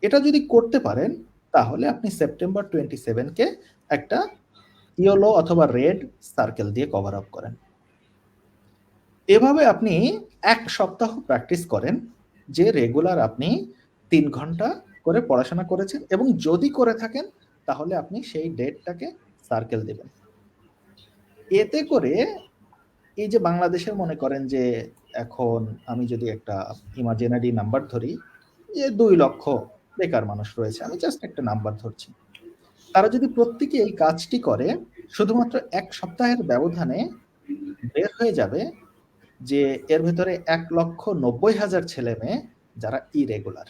এটা যদি করতে পারেন তাহলে আপনি সেপ্টেম্বর 27 কে একটা ইয়েলো অথবা রেড সার্কেল দিয়ে কভার আপ করেন। এভাবে আপনি 1 সপ্তাহ প্র্যাকটিস করেন যে রেগুলার আপনি 3 ঘন্টা করে পড়াশোনা করেছেন, এবং যদি করে থাকেন তাহলে আপনি সেই ডেটটাকে সার্কেল দিবেন। এতে করে এই যে বাংলাদেশের মনে করেন যে এখন আমি যদি একটা ইমাজিনারি নাম্বার ধরি, যে 2 লক্ষ বেকার মানুষ রয়েছে, আমি জাস্ট একটা নাম্বার ধরছি। তারা যদি প্রত্যেকে এই কাজটি করে, শুধুমাত্র 1 সপ্তাহের ব্যবধানে বের হয়ে যাবে যে এর ভেতরে 1,90,000 ছেলে মেয়ে যারা ইরেগুলার,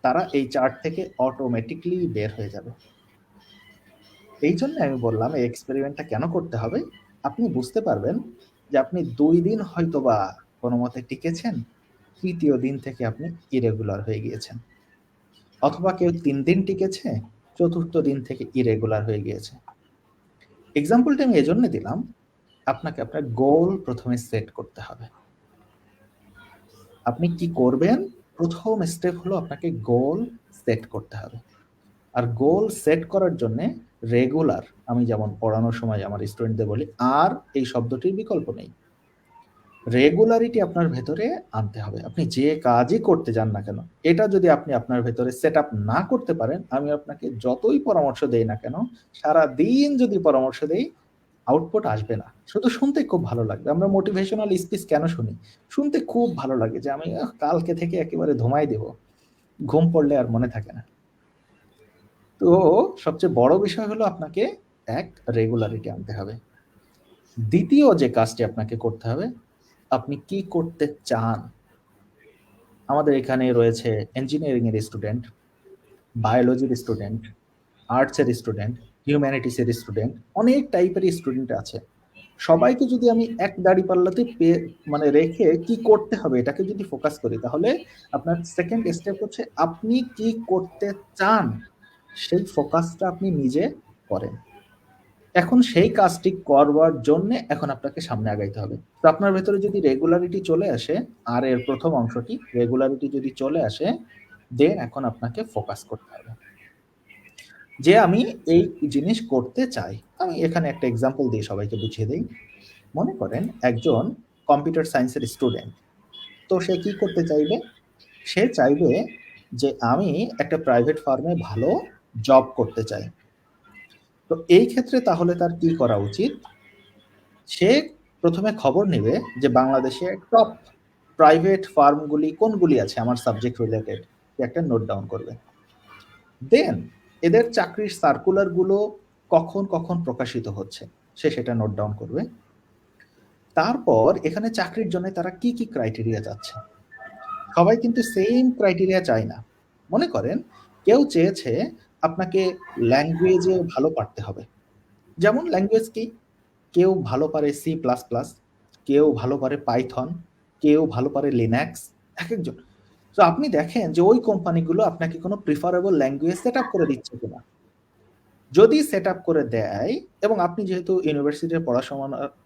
তারা এই চার্ট থেকে অটোমেটিকলি বের হয়ে যাবে। এই জন্য আমি বললাম এই এক্সপেরিমেন্টটা কেন করতে হবে। আপনি বুঝতে পারবেন যে আপনি 2 দিন হয়তোবা কোনো মতে টিকেছেন, তৃতীয় দিন থেকে আপনি ইরেগুলার হয়ে গিয়েছেন, অথবা কেউ 3 দিন টিকেছে, চতুর্থ দিন থেকে ইরেগুলার হয়ে গিয়েছে। এক্সাম্পলটা আমি এজন্য দিলাম, আপনাকে আপনার গোল প্রথমে সেট করতে হবে। আপনি কি করবেন, প্রথম স্টেপ হলো আপনাকে গোল সেট করতে হবে। আর গোল সেট করার জন্য রেগুলার, আমি যেমন পড়ানোর সময় আমার স্টুডেন্টদের বলি, আর এই শব্দটির বিকল্প নেই। রেগুলারিটি আপনার ভেতরে আনতে হবে। আপনি যে কাজই করতে যান না কেন, এটা যদি আপনি আপনার ভেতরে সেট আপ না করতে পারেন, আমি আপনাকে যতই পরামর্শ দেই না কেন, সারাদিন যদি পরামর্শ দেই, আউটপুট আসবে না। শুধু শুনতে খুব ভালো লাগবে। আমরা মোটিভেশনাল স্পিচ কেন শুনি? শুনতে খুব ভালো লাগে যে আমি কালকে থেকে একেবারে ধুমাই দেব। ঘুম পড়লে আর মনে থাকে না। তো সবচেয়ে বড় বিষয় হলো আপনাকে এক রেগুলারিটি আনতে হবে। দ্বিতীয় যে কাজটি আপনাকে করতে হবে, আপনি কি করতে চান? আমাদের এখানে রয়েছে ইঞ্জিনিয়ারিং এর স্টুডেন্ট, বায়োলজির স্টুডেন্ট, আর্টস এর স্টুডেন্ট, হিউম্যানিটিস এর স্টুডেন্ট, অনেক টাইপের স্টুডেন্ট আছে। সবাইকে যদি আমি এক দাঁড়িপাল্লাতে মানে রেখে কি করতে হবে এটাকে যদি ফোকাস করি, তাহলে আপনার সেকেন্ড স্টেপ হচ্ছে আপনি কি করতে চান সেই ফোকাসটা আপনি নিজে করেন। এখন সেই কাজটি করবার জন্য এখন আপনাকে সামনে আগাইতে হবে। তো আপনার ভেতরে যদি রেগুলারিটি চলে আসে, আর এর প্রথম অংশটি রেগুলারিটি যদি চলে আসে, দেন এখন আপনাকে ফোকাস করতে হবে যে আমি এই জিনিস করতে চাই। আমি এখানে একটা এক্সাম্পল দিয়ে সবাইকে বুঝিয়ে দিই। মনে করেন একজন কম্পিউটার সায়েন্সের স্টুডেন্ট, তো সে কি করতে চাইবে? সে চাইবে যে আমি একটা প্রাইভেট ফার্মে ভালো জব করতে চাই। তো এই ক্ষেত্রে তাহলে তার কি করা উচিত? সে প্রথমে খবর নেবে যে বাংলাদেশে টপ প্রাইভেট ফার্মগুলি কোনগুলি আছে আমার সাবজেক্ট রিলেটেড, একটা নোট ডাউন করবে। দেন এদের চাকরির সার্কুলারগুলো কখন কখন প্রকাশিত হচ্ছে সে সেটা নোট ডাউন করবে। তারপর এখানে চাকরির জন্য তারা কি কি ক্রাইটেরিয়া যাচ্ছে, সবাই কিন্তু সেম ক্রাইটেরিয়া চায় না। মনে করেন কেউ চেয়েছে আপনাকে ল্যাঙ্গুয়েজে ভালো পারতে হবে, যেমন ল্যাঙ্গুয়েজ কি, কেউ ভালো পারে C++, কেউ ভালো পারে পাইথন, কেউ ভালো পারে লিনাক্স, এক একজন। তো আপনি দেখেন যে ওই কোম্পানিগুলো আপনাকে কোনো প্রিফারেবল ল্যাঙ্গুয়েজ সেট আপ করে দিচ্ছে কিনা। যদি সেট আপ করে দেয়, এবং আপনি যেহেতু ইউনিভার্সিটির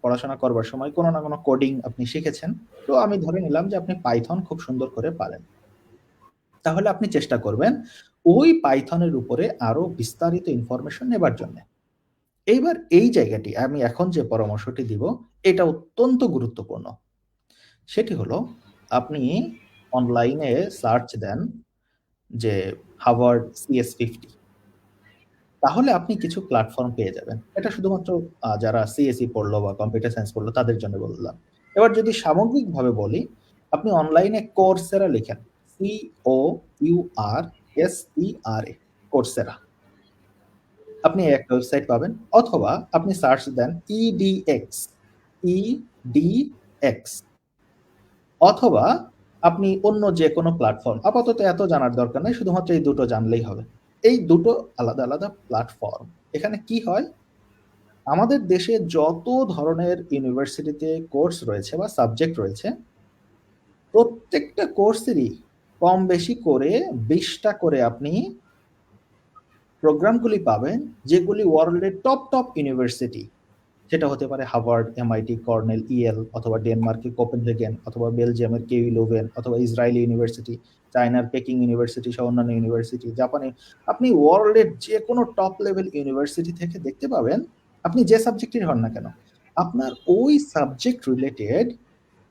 পড়াশোনা করবার সময় কোনো না কোনো কোডিং আপনি শিখেছেন, তো আমি ধরে নিলাম যে আপনি পাইথন খুব সুন্দর করে পারেন, তাহলে আপনি চেষ্টা করবেন ওই পাইথনের উপরে আরো বিস্তারিত ইনফরমেশন নেবার জন্য। এইবার এই জায়গাটি আমি এখন যে পরামর্শটি দিব এটা অত্যন্ত গুরুত্বপূর্ণ। সেটি হলো আপনি অনলাইনে সার্চ দেন যে হার্ভার্ড CS50, তাহলে আপনি কিছু প্ল্যাটফর্ম পেয়ে যাবেন। এটা শুধুমাত্র যারা সিএসই পড়লো বা কম্পিউটার সায়েন্স পড়লো তাদের জন্য বললাম। এবার যদি সামগ্রিকভাবে বলি, আপনি অনলাইনে কোর্সেরা লিখেন, COURSERA, কোর্সেরা, আপনি একটা ওয়েবসাইট পাবেন। অথবা আপনি সার্চ দেন EDX, অথবা আপনি অন্য যে কোনো প্ল্যাটফর্ম, আপাতত এত জানার দরকার নেই, শুধুমাত্র এই দুটো জানলেই হবে। এই দুটো আলাদা আলাদা প্ল্যাটফর্ম। এখানে কি হয়, আমাদের দেশে যত ধরনের ইউনিভার্সিটিতে কোর্স রয়েছে বা সাবজেক্ট রয়েছে, প্রত্যেকটা কোর্সেরই কম বেশি করে 20টা করে আপনি প্রোগ্রামগুলি পাবেন, যেগুলি ওয়ার্ল্ডের টপ টপ ইউনিভার্সিটি, সেটা হতে পারে হার্ভার্ড, MIT, কর্নেল, EL, অথবা ডেনমার্কের কোপেনহেগেন, অথবা বেলজিয়ামের কেইউ লুভেন, অথবা ইসরায়েলি ইউনিভার্সিটি, চায়নার পেকিং ইউনিভার্সিটি সহ অন্যান্য ইউনিভার্সিটি, জাপানে, আপনি ওয়ার্ল্ডের যে কোনো টপ লেভেল ইউনিভার্সিটি থেকে দেখতে পাবেন, আপনি যে সাবজেক্টের হন না কেন, আপনার ওই সাবজেক্ট রিলেটেড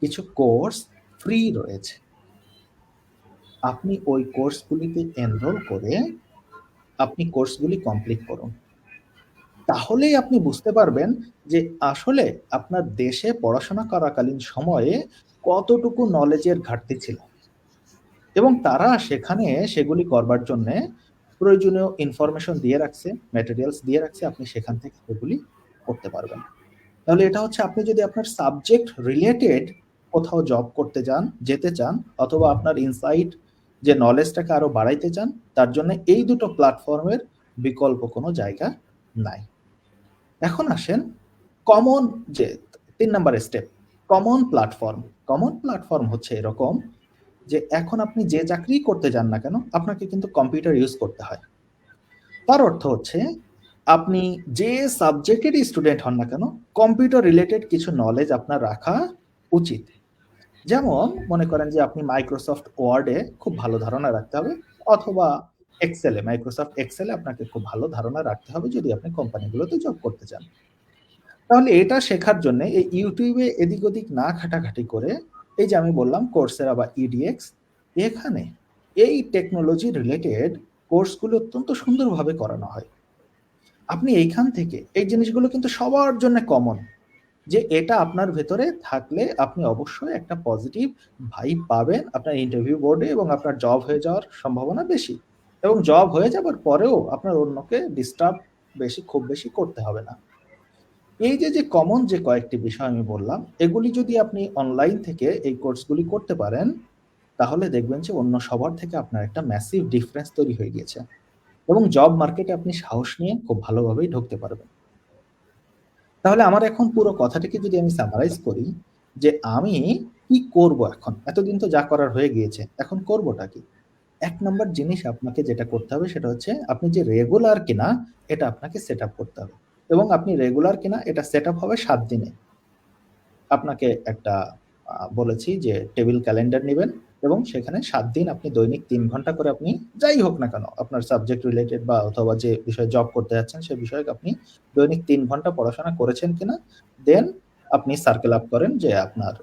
কিছু কোর্স ফ্রি রয়েছে। আপনি ওই কোর্সগুলিতে এনরোল করে আপনি কোর্সগুলি কমপ্লিট করুন, তাহলেই আপনি বুঝতে পারবেন যে আসলে আপনার দেশে পড়াশোনা করাকালীন সময়ে কতটুকু নলেজের ঘাটতি ছিল, এবং তারা সেখানে সেগুলি করবার জন্য প্রয়োজনীয় ইনফরমেশন দিয়ে রাখছে, ম্যাটেরিয়ালস দিয়ে রাখছে, আপনি সেখান থেকে সেগুলি করতে পারবেন। তাহলে এটা হচ্ছে, আপনি যদি আপনার সাবজেক্ট রিলেটেড কোথাও জব করতে যেতে চান, অথবা আপনার ইনসাইট যে নলেজটাকে আরো বাড়াইতে চান, তার জন্য এই দুটো প্ল্যাটফর্মের বিকল্প কোনো জায়গা নাই। এখন আসেন কমন, যে 3 number step, common platform. Common platform হচ্ছে এরকম যে এখন আপনি যে চাকরি করতে যান না কেন, আপনাকে কিন্তু কম্পিউটার ইউজ করতে হয়। তার অর্থ হচ্ছে আপনি যে সাবজেক্টের স্টুডেন্ট হন না কেন, কম্পিউটার রিলেটেড কিছু নলেজ আপনার রাখা উচিত। যেমন মনে করেন যে আপনি মাইক্রোসফট ওয়ার্ডে খুব ভালো ধারণা রাখতে হবে, অথবা মাইক্রোসফট এক্সেলে আপনাকে খুব ভালো ধারণা রাখতে হবে যদি আপনি কোম্পানিগুলোতে জব করতে চান। তাহলে এটা শেখার জন্য এই ইউটিউবে এদিক ওদিক না ঘাটাঘাটি করে, এই যে আমি বললাম কোর্সেরা বা EDX, এখানে এই টেকনোলজি রিলেটেড কোর্সগুলো অত্যন্ত সুন্দরভাবে করানো হয়। আপনি এইখান থেকে এই জিনিসগুলো কিন্তু সবার জন্য কমন, যে এটা আপনার ভেতরে থাকলে আপনি অবশ্যই একটা পজিটিভ ভাইব পাবেন আপনার ইন্টারভিউ বোর্ডে, এবং আপনার জব হয়ে যাওয়ার সম্ভাবনা বেশি, এবং জব হয়ে যাবার পরেও আপনার অন্যকে ডিস্টার্ব খুব বেশি করতে হবে না। এই যে কমন যে কয়েকটি বিষয় আমি বললাম, এগুলি যদি আপনি অনলাইন থেকে এই কোর্সগুলি করতে পারেন, তাহলে দেখবেন যে অন্য সবার থেকে আপনার একটা ম্যাসিভ ডিফারেন্স তৈরি হয়ে গেছে, এবং জব মার্কেটে আপনি সাহস নিয়ে খুব ভালোভাবেই ঢুকতে পারবেন। তাহলে আমার এখন পুরো কথাটিকে যদি আমি সামারাইজ করি, যে আমি কি করব এখন, এতদিন তো যা করার হয়ে গিয়েছে, এখন করবোটা কি? 1 নাম্বার জিনিস আপনাকে যেটা করতে হবে সেটা হচ্ছে, আপনি যে রেগুলার কিনা এটা আপনাকে সেট আপ করতে হবে, এবং আপনি রেগুলার কিনা এটা সেট আপ হবে 7 দিনে। আপনাকে একটা বলেছি যে টেবিল ক্যালেন্ডার নেবেন, এবং সেখানে 7 দিন আপনি দৈনিক 3 ঘন্টা করে, আপনি যাই হোক না কেন আপনার সাবজেক্ট রিলেটেড বা অথবা যে বিষয়ে জব করতে যাচ্ছেন সে বিষয়ে আপনি দৈনিক 3 ঘন্টা পড়াশোনা করেছেন কিনা, দেন আপনি সার্কেল আপ করেন যে আপনার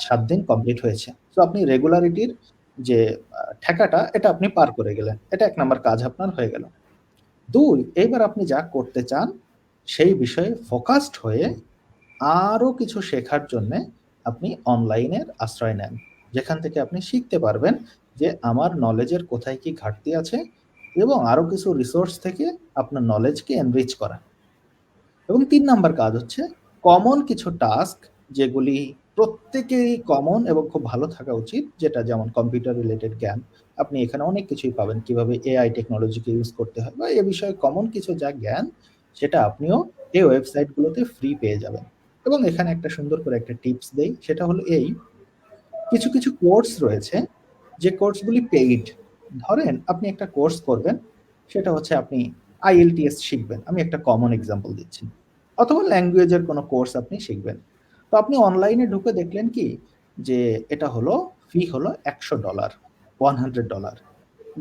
7 দিন কমপ্লিট হয়েছে। তো আপনি রেগুলারিটির যে ঠেকাটা এটা আপনি পার করে গেলেন, এটা 1 নাম্বার কাজ আপনার হয়ে গেল। 2, এইবার আপনি যা করতে চান সেই বিষয়ে ফোকাসড হয়ে আরো কিছু শেখার জন্যে আপনি অনলাইনের আশ্রয় নেন, যেখান থেকে আপনি শিখতে পারবেন যে আমার নলেজের কোথায় কি ঘাটতি আছে, এবং আরো কিছু রিসোর্স থেকে আপনার নলেজকে এনরিচ করা। এবং ৩ নাম্বার কাজ হচ্ছে কমন কিছু টাস্ক, যেগুলি প্রত্যেকেরই কমন এবং খুব ভালো থাকা উচিত, যেটা যেমন কম্পিউটার রিলেটেড জ্ঞান। আপনি এখানে অনেক কিছুই পাবেন, কিভাবে এআই টেকনোলজিকে ইউজ করতে হয় বা এ বিষয়ে কমন কিছু যা জ্ঞান, সেটা আপনিও এই ওয়েবসাইটগুলোতে ফ্রি পেয়ে যাবেন। এবং এখানে একটা সুন্দর করে একটা টিপস দেই, সেটা হলো এই, কিছু কিছু কোর্স রয়েছে যে কোর্সগুলি পেইড। ধরেন আপনি একটা কোর্স করবেন, সেটা হচ্ছে আপনি আইএলটিএস শিখবেন, আমি একটা কমন এক্সাম্পল দিচ্ছি, অথবা ল্যাঙ্গুয়েজের কোনো কোর্স আপনি শিখবেন। তো আপনি অনলাইনে ঢুকে দেখলেন কি যে এটা হলো ফি হলো $100, $100।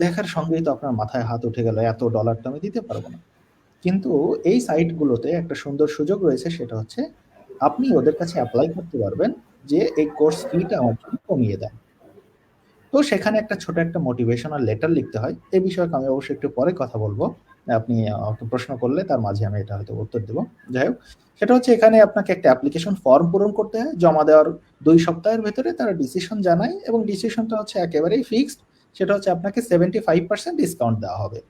দেখার সঙ্গেই তো আপনার মাথায় হাত উঠে গেল, এত ডলার তো আমি দিতে পারবো না। কিন্তু এই সাইটগুলোতে একটা সুন্দর সুযোগ রয়েছে, সেটা হচ্ছে আপনি ওদের কাছে অ্যাপ্লাই করতে পারবেন যে এই কোর্স ফিটা আমার জন্য কমিয়ে দেন। তো সেখানে একটা ছোট একটা মোটিভেশনাল লেটার লিখতে হয়। এই বিষয়ে আমি অবশ্যই একটু পরে কথা বলবো। আপনি আমাকে প্রশ্ন করলে তার মাঝে আমি এটা হয়তো উত্তর দেব। যাই হোক, সেটা হচ্ছে এখানে আপনাকে একটা অ্যাপ্লিকেশন ফর্ম পূরণ করতে হয়। জমা দেওয়ার ২ সপ্তাহের ভেতরে তারা ডিসিশন জানায়, এবং ডিসিশনটা হচ্ছে একেবারেই ফিক্সড। সেটা হচ্ছে আপনাকে 75% ডিসকাউন্ট দেওয়া হবে।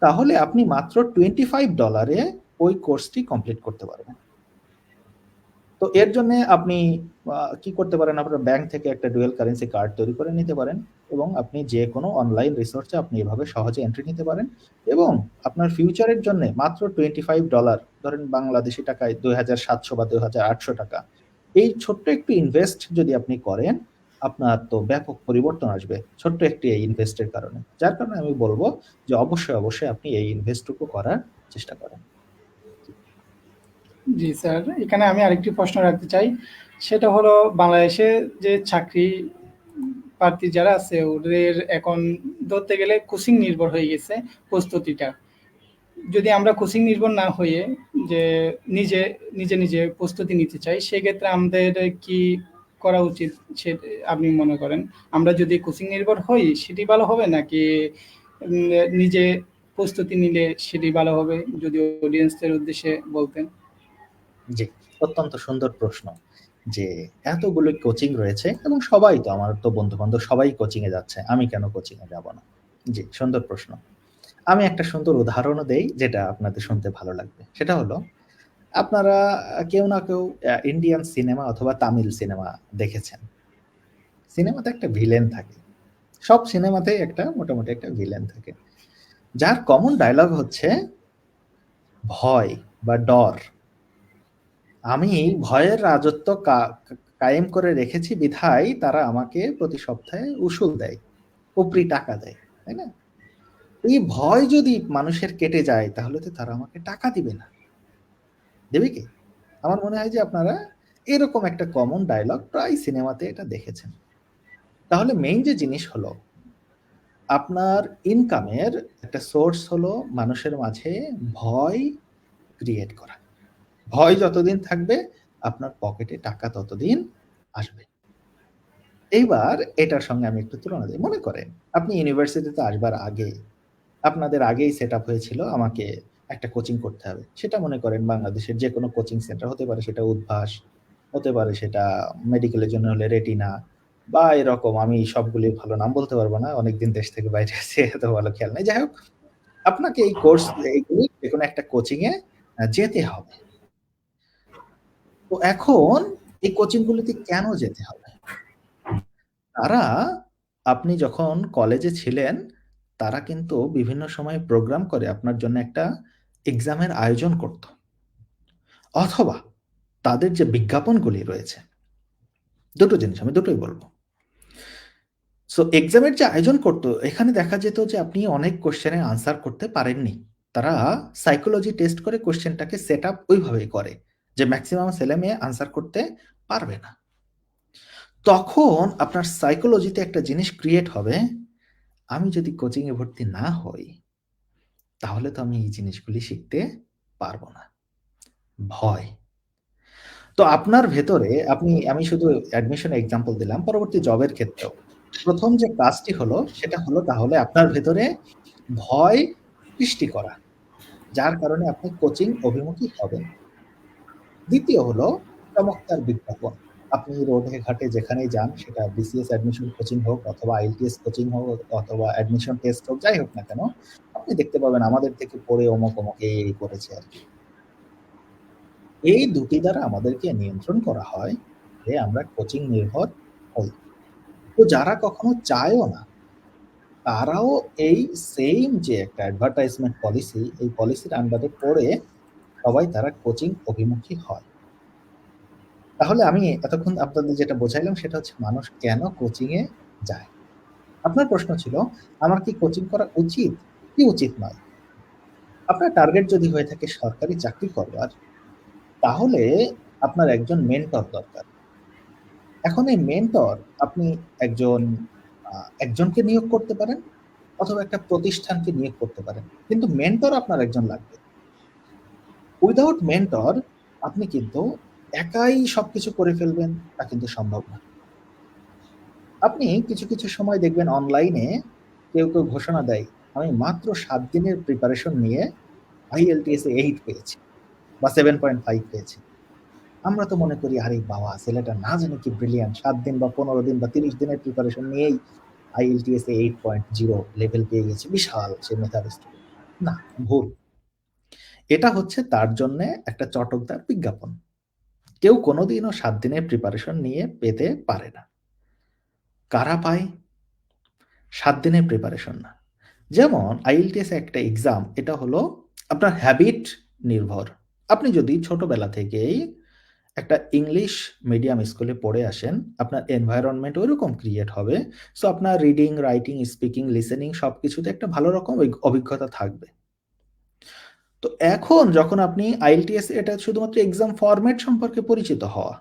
তাহলে আপনি মাত্র $25 ওই কোর্সটি কমপ্লিট করতে পারবেন। তো এর জন্য আপনি কি করতে পারেন, আপনার ব্যাংক থেকে একটা ডুয়াল কারেন্সি কার্ড তৈরি করে নিতে পারেন, এবং আপনি যে কোনো অনলাইন রিসোর্সে আপনি এভাবে সহজে এন্ট্রি নিতে পারেন, এবং আপনার ফিউচারের জন্য মাত্র $25, ধরেন বাংলাদেশি টাকায় ২৭০০ বা ২৮০০ টাকা, এই ছোট্ট একটু ইনভেস্ট যদি আপনি করেন, আপনার তো ব্যাপক পরিবর্তন আসবে ছোট্ট একটি এই ইনভেস্টের কারণে। যার কারণে আমি বলবো যে অবশ্যই অবশ্যই আপনি এই ইনভেস্টটুকু করার চেষ্টা করেন। জি স্যার, এখানে আমি আরেকটি প্রশ্ন রাখতে চাই। সেটা হলো, বাংলাদেশে যে চাকরি প্রার্থী যারা আছে ওদের এখন ধরতে গেলে কোচিং নির্ভর হয়ে গেছে প্রস্তুতিটা। যদি আমরা কোচিং নির্ভর না হয়ে যে নিজে নিজে নিজে প্রস্তুতি নিতে চাই, সেক্ষেত্রে আমাদের কি করা উচিত সে আপনি মনে করেন? আমরা যদি কোচিং নির্ভর হই সেটি ভালো হবে, নাকি উম, নিজে প্রস্তুতি নিলে সেটি ভালো হবে? যদি অডিয়েন্সদের উদ্দেশ্যে বলতেন। জি, অত্যন্ত সুন্দর প্রশ্ন। যে এতগুলো কোচিং রয়েছে এবং সবাই তো, আমার তো বন্ধু-বান্ধব সবাই কোচিং এ যাচ্ছে। আমি কেন কোচিং এ যাব না? জি, সুন্দর প্রশ্ন। আমি একটা সুন্দর উদাহরণও দেই যেটা আপনাদের শুনতে ভালো লাগবে। সেটা হলো, আপনারা কেউ না কেউ ইন্ডিয়ান সিনেমা অথবা তামিল সিনেমা দেখেছেন। সিনেমাতে একটা ভিলেন থাকে। সব সিনেমাতেই একটা মোটামুটি একটা ভিলেন থাকে। যার কমন ডায়ালগ হচ্ছে ভয় বা ডর। আমি ভয়ের রাজত্ব কায়েম করে রেখেছি বিধায় তারা আমাকে প্রতি সপ্তাহে উসুল দেয়, উপরি টাকা দেয়, তাই না? এই ভয় যদি মানুষের কেটে যায়, তাহলে তো তারা আমাকে টাকা দিবে না। দেবে কি? আমার মনে হয় যে আপনারা এরকম একটা কমন ডায়লগ প্রায় সিনেমাতে এটা দেখেছেন। তাহলে মেইন যে জিনিস হলো, আপনার ইনকামের একটা সোর্স হলো মানুষের মাঝে ভয় ক্রিয়েট করা। ভয় যতদিন থাকবে, আপনার পকেটে টাকা ততদিন আসবে। এইবার এটার সঙ্গে আমি একটু তুলনা দিই। মনে করেন আপনি ইউনিভার্সিটিতে আসবার আগে আপনাদের আগেই সেটআপ হয়েছিল আমাকে একটা কোচিং করতে হবে। সেটা মনে করেন বাংলাদেশের যেকোনো কোচিং সেন্টার হতে পারে, সেটা উদ্ভাস, হতে পারে সেটা মেডিকেলের জন্য হলে রেটিনা, বা এরকম আমি সবগুলি ভালো নাম বলতে পারবো না। অনেকদিন দেশ থেকে বাইরে আছি, এত ভালো খেয়াল নেই। যাই হোক, আপনাকে এই কোর্স এইগুলি যেকোনো একটা কোচিং এ যেতে হবে। তো এখন এই কোচিং গুলিতে কেন যেতে হবে? তারা, আপনি যখন কলেজে ছিলেন, তারা কিন্তু বিভিন্ন সময় প্রোগ্রাম করে আপনার জন্য একটা এক্সামের আয়োজন করত। অথবা তাদের যে বিজ্ঞাপনগুলি রয়েছে, দুটো জিনিস আমি দুটোই বলবো। সো এক্সামের যে আয়োজন করত, এখানে দেখা যেত যে আপনি অনেক কোশ্চেনের আনসার করতে পারেননি। তারা সাইকোলজি টেস্ট করে কোশ্চেনটাকে সেট আপ ওইভাবেই করে যে ম্যাক্সিমাম ছেলে মেয়ে আনসার করতে পারবে না। তখন আপনার সাইকোলজিতে একটা জিনিস ক্রিয়েট হবে, আমি যদি কোচিং এ ভর্তি না হই, তাহলে তো আমি এই জিনিসগুলি শিখতে পারবো না। ভয়। তো আপনার ভেতরে আমি শুধু অ্যাডমিশন এক্সাম্পল দিলাম, পরবর্তী জবের ক্ষেত্রেও। ১ম যে কাজটি হলো, সেটা হলো তাহলে আপনার ভেতরে ভয় সৃষ্টি করা। যার কারণে আপনি কোচিং অভিমুখী হবেন। দ্বিতীয় হলো চমৎকার বিজ্ঞাপন। আপনি রোডে ঘাটে যেখানেই যান, সেটা বিসিএস অ্যাডমিশন কোচিং হোক অথবা আইএলটিএস কোচিং হোক অথবা অ্যাডমিশন টেস্ট হোক, যাই হোক না কেন, আপনি দেখতে পাবেন আমাদের থেকে পড়ে অমুক অমুক এই করেছে আরকি। এই দুটি দ্বারা আমাদেরকে নিয়ন্ত্রণ করা হয় যে আমরা কোচিং নির্ভর হই। তো যারা কখনো চায়ও না, তারাও এই সেইম যে একটা অ্যাডভার্টাইজমেন্ট পলিসি, এই পলিসির আন্ডারে পড়ে সবাই তারা কোচিং অভিমুখী হয়। তাহলে আমি এতক্ষণ আপনাদের যেটা বোঝাইলাম সেটা হচ্ছে মানুষ কেন কোচিং এ যায়। আপনার প্রশ্ন ছিল আমার কি কোচিং করা উচিত কি উচিত নয়। আপনার টার্গেট যদি হয়ে থাকে সরকারি চাকরি করবার, তাহলে আপনার একজন মেন্টর দরকার। এখন এই মেন্টর আপনি একজন একজনকে নিয়োগ করতে পারেন অথবা একটা প্রতিষ্ঠানকে নিয়োগ করতে পারেন, কিন্তু মেন্টর আপনার একজন লাগবে। উইদাউট মেন্টর আপনি কিন্তু একাই সবকিছু করে ফেলবেন, তা কিন্তু সম্ভব না। আপনি কিছু কিছু সময় দেখবেন অনলাইনে কেউ কেউ ঘোষণা দেয় আমি মাত্র 7 দিনের প্রিপারেশন নিয়ে আইএলটিএস এ 8 পেয়েছি বা 7.5 পেয়েছি। আমরা তো মনে করি আরে বাবা, ছেলেটা না জানি কি ব্রিলিয়ান্ট, 7 দিন বা 15 দিন বা 30 দিনের প্রিপারেশন নিয়েই আইএলটিএস এ 8.0 লেভেল পেয়ে গেছে, বিশাল সে মেধাবী স্টুডেন্ট। না, ভুল। এটা হচ্ছে তার জন্য একটা চটকদার বিজ্ঞাপন। কেউ কোনোদিনও 7 দিনের প্রিপারেশন নিয়ে পেতে পারে না। কারা পায়? 7 দিনের প্রিপারেশন না। যেমন আইএলটিএস একটা এক্সাম, এটা হলো আপনার হ্যাবিট নির্ভর। আপনি যদি ছোটবেলা থেকেই একটা ইংলিশ মিডিয়াম স্কুলে পড়ে আসেন, আপনার এনভায়রনমেন্ট ওইরকম ক্রিয়েট হবে। সো আপনার রিডিং, রাইটিং, স্পিকিং, লিসেনিং সবকিছুতে একটা ভালো রকম অভিজ্ঞতা থাকবে। তো এখন যখন আপনি আইএলটিএস, এটা শুধুমাত্র এক্সাম ফরম্যাট সম্পর্কে পরিচিত হওয়া,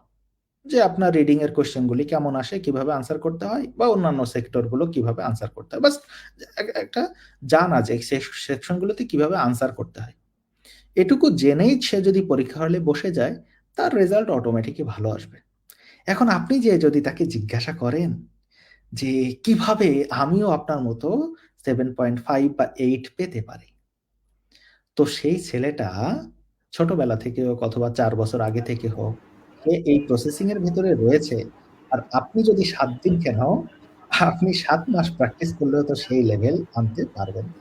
যে আপনার রিডিং এর কোশ্চেনগুলি কেমন আসে, কিভাবে আনসার করতে হয়, বা অন্যান্য সেক্টরগুলো কিভাবে আনসার করতে হয়, বাস একটা জানা যে সেকশনগুলোতে কিভাবে আনসার করতে হয়। এটুকু জেনেই সে যদি পরীক্ষা হলে বসে যায়, তার রেজাল্ট অটোমেটিকই ভালো আসবে। এখন আপনি যে যদি তাকে জিজ্ঞাসা করেন যে কিভাবে আমিও আপনার মতো 7.5 বা 8 পেতে পারি, তো সেই ছেলেটা ছোটবেলা থেকে হোক অথবা 4 বছর আগে থেকে হোক, সে এই প্রসেসিং এর ভেতরে রয়েছে। আর আপনি যদি 7 দিন কেন, আপনি 7 মাস প্র্যাকটিস করলেও তো সেই লেভেল আনতে পারবেন না।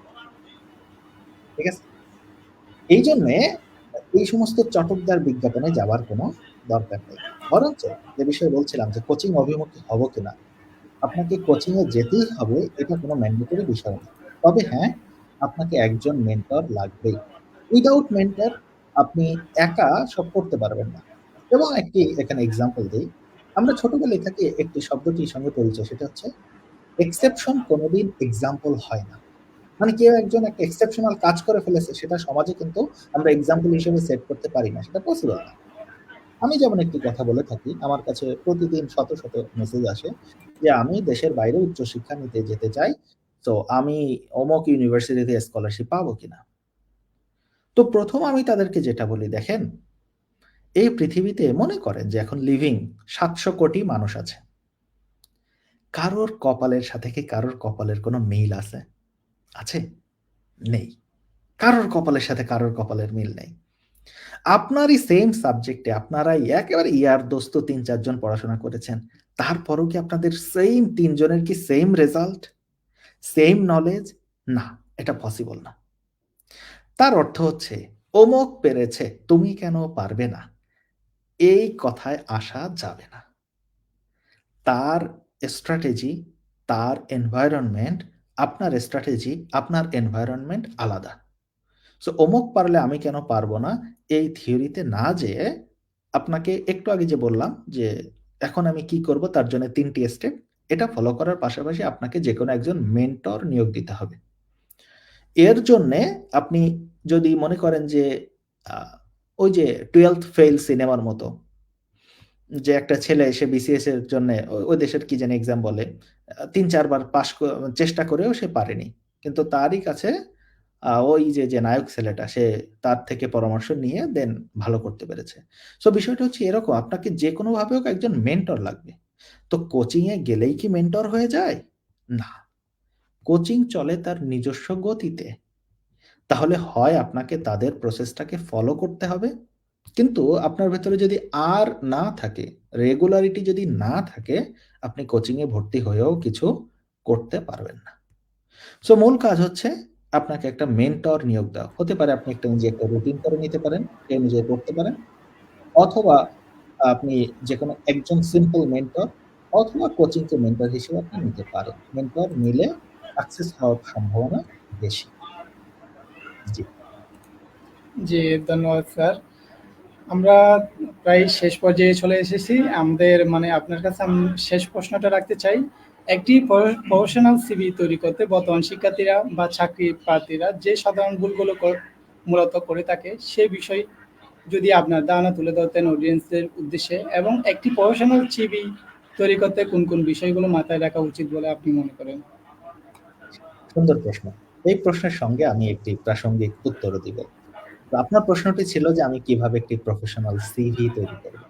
ঠিক আছে? এই জন্যে এই সমস্ত চটকদার বিজ্ঞাপনে যাবার কোনো দরকার নেই। বরঞ্চ যে বিষয়ে বলছিলাম যে কোচিং অভিমুখী হব কিনা, আপনাকে কোচিং এ যেতেই হবে এটা কোনো ম্যান্ডেটরি বিষয় না। তবে হ্যাঁ, আপনাকে একজন মেন্টর লাগবেই। উইদাউট মেন্টর আপনি একা সব করতে পারবেন না। এবং একটি এখানে এক্সাম্পল দেই। আমরা ছোটবেলায় থেকে একটি শব্দটির সঙ্গে পরিচয়, সেটা হচ্ছে এক্সেপশন কোনোদিন এক্সাম্পল হয় না। মানে কেউ একজন একটা এক্সেপশনাল কাজ করে ফেলেছে, সেটা সমাজে কিন্তু আমরা এক্সাম্পল হিসেবে সেট করতে পারি না, সেটা পসিবল না। আমি যেমন একটি কথা বলে থাকি, আমার কাছে প্রতিদিন শত শত মেসেজ আসে যে আমি দেশের বাইরে উচ্চশিক্ষা নিতে যেতে চাই, তো আমি অমুক ইউনিভার্সিটিতে স্কলারশিপ পাবো কিনা। তো প্রথম আমি তাদেরকে যেটা বলি, দেখেন এই পৃথিবীতে মনে করেন যে এখন লিভিং 700 কোটি মানুষ আছে। কারোর কপালের সাথে কি কারোর কপালের কোনো মিল আছে? আছে? নেই। কারোর কপালের সাথে কারোর কপালের মিল নেই। আপনারই সেম সাবজেক্টে আপনারাই একেবারে ইয়ার দোস্ত ৩-৪ জন পড়াশোনা করেছেন। তারপরেও কি আপনাদের সেম ৩ জনের কি সেম রেজাল্ট? Same knowledge? না, এটা পসিবল না। তার অর্থ হচ্ছে অমুক পেরেছে, তুমি কেন পারবে না? এই কথায় আসা যাবে না। তার স্ট্র্যাটেজি, তার এনভায়রনমেন্ট, আপনার স্ট্র্যাটেজি, আপনার এনভায়রনমেন্ট আলাদা। সো অমুক পারলে আমি কেন পারবো না, এই থিওরিতে না যেয়ে আপনাকে একটু আগে যে বললাম যে এখন আমি কি করব তার জন্য ৩ টি স্টেপ, এটা ফলো করার পাশাপাশি আপনাকে যেকোনো একজন মেন্টর নিয়োগ দিতে হবে। এর জন্যে আপনি যদি মনে করেন যে আ ওই যে 12th ফেইল সিনেমার মতো, যে একটা ছেলে সে বিসিএস এর জন্যে ওই দেশের কি জানি এক্সাম বলে, ৩-৪ বার চেষ্টা করেও সে পারেনি। কিন্তু তারই কাছে ওই যে নায়ক ছেলেটা, সে তার থেকে পরামর্শ নিয়ে দেন ভালো করতে পেরেছে। সো বিষয়টা হচ্ছে এরকম, আপনাকে যেকোনোভাবে হোক একজন মেন্টর লাগবে। তো কোচিং এ গেলেই কি মেন্টর হয়ে যায়? না। কোচিং চলে তার নিজস্ব গতিতে। তাহলে হয় আপনাকে তাদের প্রসেসটাকে ফলো করতে হবে, কিন্তু আপনার ভেতরে যদি আর না থাকে, রেগুলারিটি যদি না থাকে, আপনি কোচিংয়ে ভর্তি হয়েও কিছু করতে পারবেন না। সো মূল কাজ হচ্ছে আপনাকে একটা মেন্টর নিয়োগ দেওয়া। হতে পারে আপনি নিজে একটা রুটিন করে নিতে পারেন, সেই অনুযায়ী পড়তে পারেন। অথবা আপনি যেকোনো একজন সিম্পল মেন্টর অথবা কোচিংকে মেন্টর হিসেবে আপনি নিতে পারেন। মেন্টর নিলে সাকসেস হওয়ার সম্ভাবনা বেশি। জি। জি, ধন্যবাদ স্যার। আমরা প্রায় শেষ পর্যায়ে চলে এসেছি। আমাদের মানে আপনার কাছে আমি শেষ প্রশ্নটা রাখতে চাই। একটি প্রফেশনাল সিভি তৈরি করতে বর্তমান শিক্ষার্থীরা বা চাকরি প্রার্থীরা যে সাধারণ ভুলগুলো মূলত করে থাকে সে বিষয়ে যদি আপনার ধারণা তুলে ধরতেন অডিয়েন্সদের উদ্দেশ্যে, এবং একটি প্রফেশনাল সিভি তৈরি করতে কোন কোন বিষয়গুলো মাথায় রাখা উচিত বলে আপনি মনে করেন? সুন্দর প্রশ্ন। এই প্রশ্নের সঙ্গে আমি একটি প্রাসঙ্গিক উত্তরও দিব। তো আপনার প্রশ্নটি ছিল যে আমি কিভাবে একটি প্রফেশনাল সিভি তৈরি করব।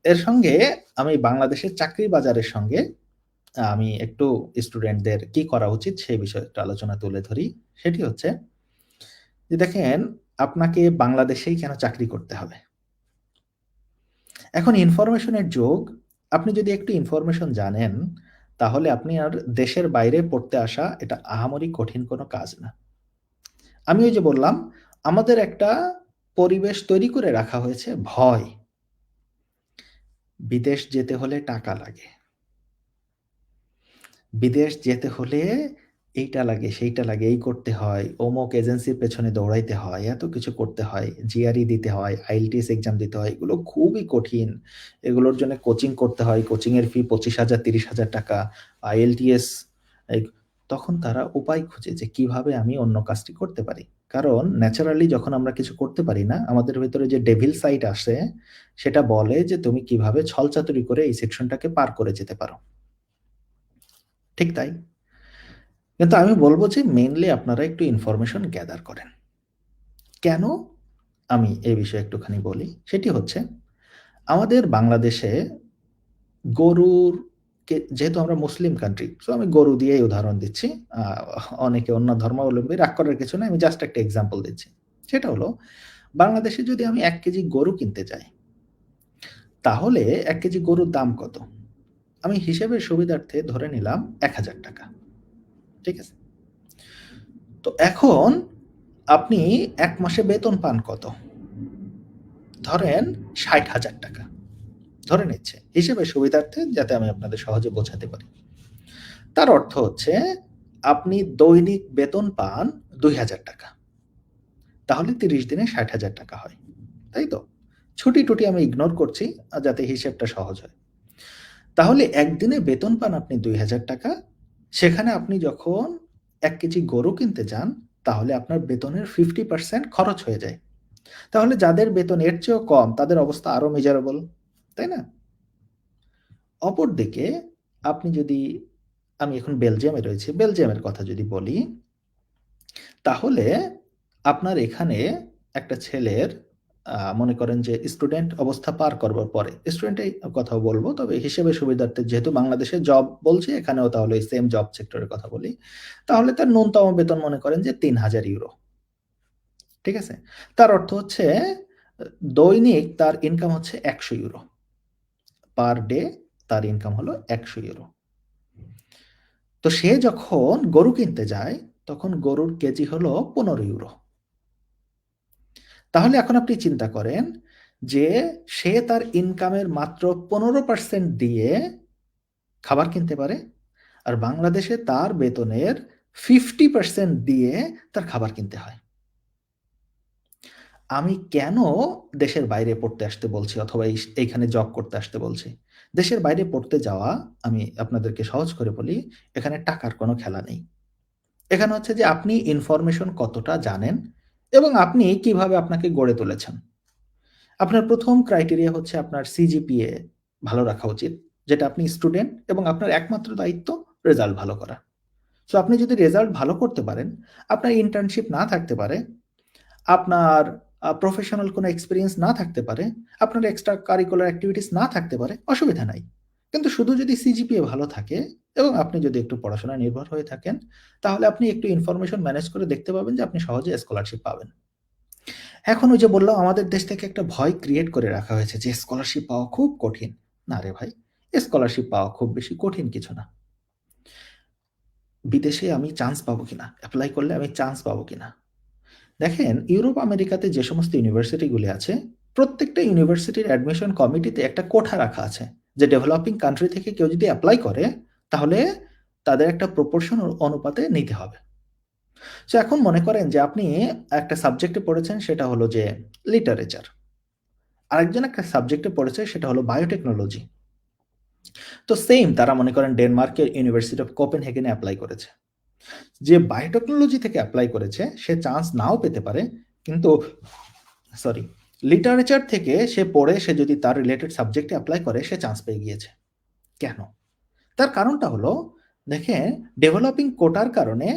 এর সঙ্গে আমি বাংলাদেশের চাকরি বাজারের সঙ্গে আমি একটু স্টুডেন্টদের কি করা উচিত সেই বিষয়ে একটু আলোচনা তুলে ধরি। সেটি হচ্ছে যে দেখেন, আপনাকে বাংলাদেশেই কেন চাকরি করতে হবে? এখন ইনফরমেশনের যুগ। আপনি যদি একটু ইনফরমেশন জানেন, তাহলে আপনি আর দেশের বাইরে পড়তে আসা এটা আহামরি কঠিন কোনো কাজ না। আমি ওই যে বললাম, আমাদের একটা পরিবেশ তৈরি করে রাখা হয়েছে ভয়। বিদেশ যেতে হলে টাকা লাগে। বিদেশ যেতে হলে এইটা লাগে, সেইটা লাগে, এই করতে হয়, অমুক এজেন্সির পেছনে দৌড়াইতে হয়, এত কিছু করতে হয়, জিআরই দিতে হয়, আইএলটিএস এক্সাম দিতে হয়। এগুলো খুবই কঠিন। এগুলোর জন্য কোচিং করতে হয়। কোচিংয়ের ফি 25,000 30,000 টাকা। আইএলটিএস এই তখন তারা উপায় খুঁজে যে কিভাবে আমি অন্য কাজটি করতে পারি। কারণ ন্যাচারালি যখন আমরা কিছু করতে পারি না, আমাদের ভেতরে যে ডেভিল সাইড আসে, সেটা বলে যে তুমি কিভাবে ছলচাতুরি করে এই সেকশনটাকে পার করে যেতে পারো। ঠিক তাই। কিন্তু আমি বলব যে মেইনলি আপনারা একটু ইনফরমেশন গ্যাদার করেন। কেন? আমি এই বিষয়ে একটুখানি বলি। সেটি হচ্ছে আমাদের বাংলাদেশে যেহেতু আমরা মুসলিম কান্ট্রি, সো আমি গরু দিয়েই উদাহরণ দিচ্ছি। আ অনেকে অন্য ধর্মাবলম্বী, রাগ করার কিছু নাই। আমি জাস্ট একটা এক্সাম্পল দিচ্ছি। সেটা হলো বাংলাদেশে যদি আমি ১ কেজি গরু কিনতে যাই, তাহলে ১ কেজি গরুর দাম কত? আমি হিসেবের সুবিধার্থে ধরে নিলাম ৳১,০০০। ঠিক আছে? তো এখন আপনি ১ মাসে বেতন পান কত? ধরেন ৳৬০,০০০। ধরে নিচ্ছি হিসেবের সুবিধার্থে, যাতে আমি আপনাদের সহজে বোঝাতে পারি। তার অর্থ হচ্ছে আপনি দৈনিক বেতন পান ৳২,০০০। তাহলে ৩০ দিনে ৳৬০,০০০ হয়। তাই তো? ছুটি-টুটি আমি ইগনোর করছি যাতে হিসেবটা সহজ হয়। তাহলে একদিনে বেতন পান আপনি ৳২,০০০। সেখানে আপনি যখন ১ কেজি গরু কিনতে যান, তাহলে আপনার বেতনের 50% খরচ হয়ে যায়। তাহলে যাদের বেতন এর চেয়েও কম, তাদের অবস্থা আরো মিজারেবল, তাই না? অপরদিকে আপনি যদি, আমি এখন বেলজিয়ামে রয়েছি, বেলজিয়ামের কথা যদি বলি, তাহলে আপনার এখানে একটা ছেলের মনে করেন যে স্টুডেন্ট অবস্থা পার করবার পরে, স্টুডেন্টের কথাও বলব, তবে হিসেবে সুবিধার্থে যেহেতু বাংলাদেশে জব বলছি, এখানেও তাহলে সেম জব সেক্টরের কথা বলি, তাহলে তার ন্যূনতম বেতন মনে করেন যে €৩,০০০। ঠিক আছে? তার অর্থ হচ্ছে দৈনিক তার ইনকাম হচ্ছে €১০০। পার ডে তার ইনকাম হলো €১০০। তো সে যখন গরু কিনতে যায়, তখন গরুর কেজি হলো €15। তাহলে এখন আপনি চিন্তা করেন যে সে তার ইনকামের মাত্র 15% দিয়ে খাবার কিনতে পারে, আর বাংলাদেশে তার বেতনের 50% দিয়ে তার খাবার কিনতে হয়। আমি কেন দেশের বাইরে পড়তে আসতে বলছি অথবা এইখানে জব করতে আসতে বলছি? দেশের বাইরে পড়তে যাওয়া, আমি আপনাদেরকে সহজ করে বলি, এখানে টাকার কোনো খেলা নেই। এখানে হচ্ছে যে আপনি ইনফরমেশন কতটা জানেন এবং আপনি কিভাবে আপনাকে গড়ে তুলেছেন। আপনার ১ম ক্রাইটেরিয়া হচ্ছে আপনার সিজিপিএ ভালো রাখা উচিত, যেটা আপনি স্টুডেন্ট এবং আপনার একমাত্র দায়িত্ব রেজাল্ট ভালো করা। সো আপনি যদি রেজাল্ট ভালো করতে পারেন, আপনার ইন্টার্নশিপ না থাকতে পারে, আপনার প্রফেশনাল কোনো এক্সপেরিয়েন্স না থাকতে পারে, আপনার এক্সট্রা কারিকুলার অ্যাক্টিভিটিস না থাকতে পারে, অসুবিধা নাই। কিন্তু শুধু যদি সিজিপিএ ভালো থাকে এবং আপনি যদি একটু পড়াশোনায় নির্ভর হয়ে থাকেন, তাহলে আপনি একটু ইনফরমেশন ম্যানেজ করে দেখতে পাবেন যে আপনি সহজে স্কলারশিপ পাবেন। এখন ওই যে বললাম আমাদের দেশ থেকে একটা ভয় ক্রিয়েট করে রাখা হয়েছে যে স্কলারশিপ পাওয়া খুব কঠিন। না রে ভাই, স্কলারশিপ পাওয়া খুব বেশি কঠিন কিছু না। বিদেশে আমি চান্স পাবো কিনা, এপ্লাই করলে আমি চান্স পাবো কিনা। দেখেন ইউরোপ আমেরিকাতে যে সমস্ত ইউনিভার্সিটিগুলি আছে, প্রত্যেকটা ইউনিভার্সিটির অ্যাডমিশন কমিটিতে একটা কোঠা রাখা আছে যে ডেভেলপিং কান্ট্রি থেকে কেউ যদি অ্যাপ্লাই করে তাহলে তাদের একটা প্রপোর্শন অনুপাতে নিতে হবে। সো এখন মনে করেন যে আপনি একটা সাবজেক্টে পড়েছেন, সেটা হলো যে লিটারেচার, আরেকজন একটা সাবজেক্টে পড়েছে সেটা হলো বায়োটেকনোলজি। তো সেম তারা মনে করেন ডেনমার্কের ইউনিভার্সিটি অফ কোপেনহেগেনে অ্যাপ্লাই করেছে। যে বায়োটেকনোলজি থেকে অ্যাপ্লাই করেছে সে চান্স নাও পেতে পারে, কিন্তু সরি, লিটারেচার থেকে সে পড়ে সে যদি তার রিলেটেড সাবজেক্টে অ্যাপ্লাই করে সে চান্স পেয়ে গিয়েছে। কেন? তার কারণটা হলো, দেখেন ডেভেলপিং কোটার কারণে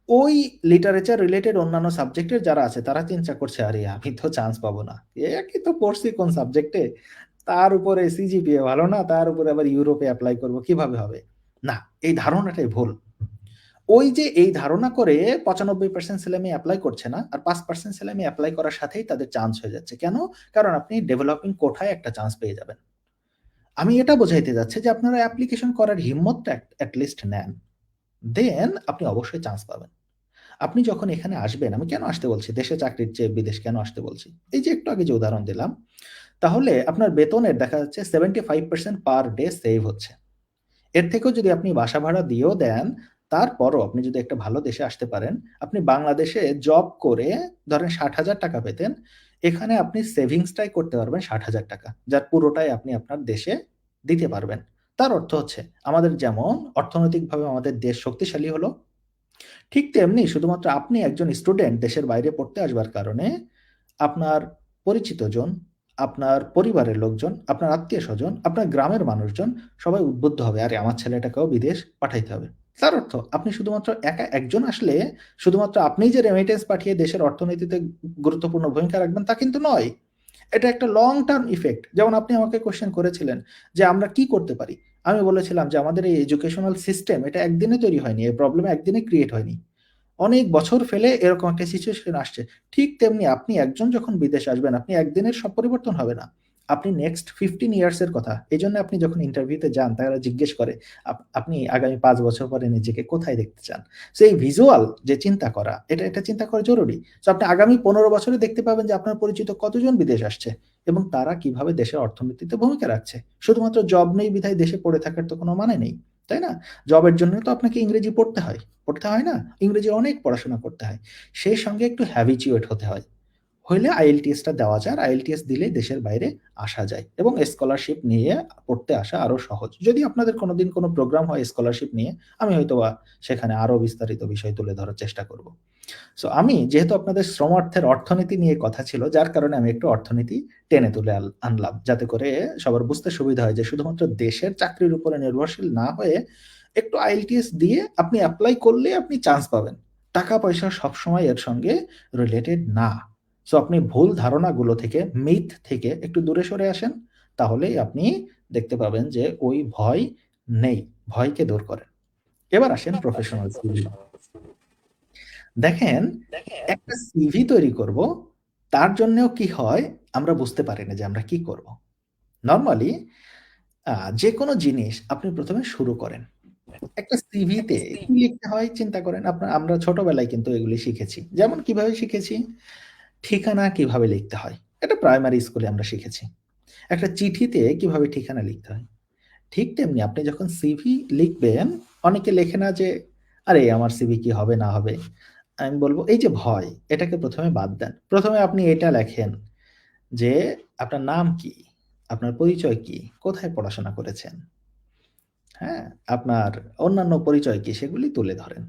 ওই লিটারেচার রিলেটেড অন্যান্য সাবজেক্টের যারা আছে তারা চিন্তা করছে আরে আমি তো চান্স পাবো না, একই তো পড়ছি কোন সাবজেক্টে, তার উপরে সিজিপিএ ভালো না, তার উপরে আবার ইউরোপে অ্যাপ্লাই করব, কিভাবে হবে? না, এই ধারণাটাই ভুল। ওই যে এই ধারণা করে 95% ছেলেমেয়ে এপ্লাই করছে না, আর 5% ছেলেমেয়ে এপ্লাই করার সাথেই তাদের চান্স হয়ে যাচ্ছে। কেন? কারণ আপনি ডেভেলপিং কোঠায় একটা চান্স পেয়ে যাবেন। আমি এটা বোঝাইতে যাচ্ছি যে আপনারা অ্যাপ্লিকেশন করার হিম্মতটা এট লিস্ট নেন, দেন আপনি অবশ্যই চান্স পাবেন। আপনি যখন এখানে আসবেন, আমি কেন আসতে বলছি, দেশে চাকরির চেয়ে বিদেশ কেন আসতে বলছি, এই যে একটু আগে যে উদাহরণ দিলাম, তাহলে আপনার বেতনের দেখা যাচ্ছে 75% পার ডে সেভ হচ্ছে। এর থেকেও যদি আপনি বাসা ভাড়া দিয়েও দেন, তারপরও আপনি যদি একটা ভালো দেশে আসতে পারেন, আপনি বাংলাদেশে জব করে ধরেন ৬০,০০০ টাকা পেতেন, এখানে আপনি সেভিংসটাই করতে পারবেন ৬০,০০০ টাকা, যার পুরোটাই আপনি আপনার দেশে দিতে পারবেন। তার অর্থ হচ্ছে আমাদের যেমন অর্থনৈতিকভাবে আমাদের দেশ শক্তিশালী হলো, ঠিক তেমনি শুধুমাত্র আপনি একজন স্টুডেন্ট দেশের বাইরে পড়তে আসবার কারণে আপনার পরিচিতজন, আপনার পরিবারের লোকজন, আপনার আত্মীয়স্বজন, আপনার গ্রামের মানুষজন সবাই উদ্বুদ্ধ হবে, আরে আমার ছেলেটাকেও বিদেশ পাঠাইতে হবে। তার অর্থ আপনি শুধুমাত্র একা একজন আসলে শুধুমাত্র আপনিই যে রেমিটেন্স পাঠিয়ে দেশের অর্থনীতিতে গুরুত্বপূর্ণ ভূমিকা রাখবেন তা কিন্তু নয়। এটা একটা লং টার্ম ইফেক্ট। যেমন আপনি আমাকে কোয়েশ্চেন করেছিলেন যে আমরা কি করতে পারি? আমি বলেছিলাম যে আমাদের এই এডুকেশনাল সিস্টেম এটা একদিনে তৈরি হয়নি। এই প্রবলেম একদিনে ক্রিয়েট হয়নি। অনেক বছর ফেলে এরকম একটা সিচুয়েশন আসছে। ঠিক তেমনি আপনি একজন যখন বিদেশে আসবেন, আপনি একদিনের সব পরিবর্তন হবে না। আপনি নেক্সট 15 ইয়ার্স এর কথা। এজন্য আপনি যখন ইন্টারভিউতে যান তারা জিজ্ঞেস করে আপনি আগামী ৫ বছর পরে নিজেকে কোথায় দেখতে চান? সো এই ভিজুয়াল যে চিন্তা করা, এটা চিন্তা করা জরুরি। সো আপনি আগামী ১৫ বছরে দেখতে পাবেন যে আপনার পরিচিত কতজন বিদেশ আসছে এবং তারা কিভাবে দেশের অর্থনীতিতে ভূমিকা রাখছে। শুধুমাত্র জব নেই বিধায় দেশে পড়ে থাকার তো কোনো মানে নেই। তাই না? জবের জন্য তো আপনাকে ইংরেজি পড়তে হয়। পড়তে হয় না? ইংরেজি অনেক পড়াশোনা করতে হয়। সেই সঙ্গে একটু হ্যাবিচুয়েট হতে হয়। হইলে আইএলটিএসটা দেওয়া যায়। আর আইএলটিএস দিলেই দেশের বাইরে আসা যায় এবং স্কলারশিপ নিয়ে পড়তে আসা আরো সহজ। যদি আপনাদের কোনোদিন কোনো প্রোগ্রাম হয় স্কলারশিপ নিয়ে, আমি হয়তোবা সেখানে আরো বিস্তারিত বিষয় তুলে ধরার চেষ্টা করব। সো আমি যেহেতু আপনাদের শ্রমার্থের অর্থনীতি নিয়ে কথা ছিল, যার কারণে আমি একটু অর্থনীতি টেনে তুলে আনলাম। যাতে করে সবার বুঝতে সুবিধা হয় যে শুধুমাত্র দেশের চাকরির উপরে নির্ভরশীল না হয়ে একটু আইএলটিএস দিয়ে আপনি এপ্লাই করলে আপনি চান্স পাবেন। টাকা-পয়সা সবসময় এর সঙ্গে রিলেটেড না। সো আপনি ভুল ধারণাগুলো থেকে, মিথ থেকে একটু দূরে সরে আসেন। তাহলেই আপনি দেখতে পাবেন যে ওই ভয় নেই। ভয়কে দূর করেন। এবার আসেন প্রফেশনাল সিভি। দেখেন, একটা সিভি তৈরি করব, তার জন্যেও কি হয় আমরা বুঝতে পারি না যে আমরা কি করব। নরমালি আ যেকোনো জিনিস আপনি ১ম এ শুরু করেন। একটা সিভিতে কি লিখতে হয় চিন্তা করেন। আমরা ছোটবেলায় কিন্তু এগুলি শিখেছি। যেমন কিভাবে শিখেছি? ঠিকানা কিভাবে লিখতে হয়? এটা প্রাইমারি স্কুলে আমরা শিখেছি। একটা চিঠিতে কিভাবে ঠিকানা লিখতে হয়? ঠিক তেমনি আপনি যখন সিভি লিখবেন, অনেকে লেখে না যে, "আরে আমার সিভি কি হবে না হবে?" আমি বলব এই যে ভয়, এটাকে ১ম এ বাদ দেন। ১ম এ আপনি এটা লেখেন যে আপনার নাম কি? আপনার পরিচয় কি? কোথায় পড়াশোনা করেছেন? হ্যাঁ? আপনার অন্যান্য পরিচয় কি? সেগুলি তুলে ধরেন।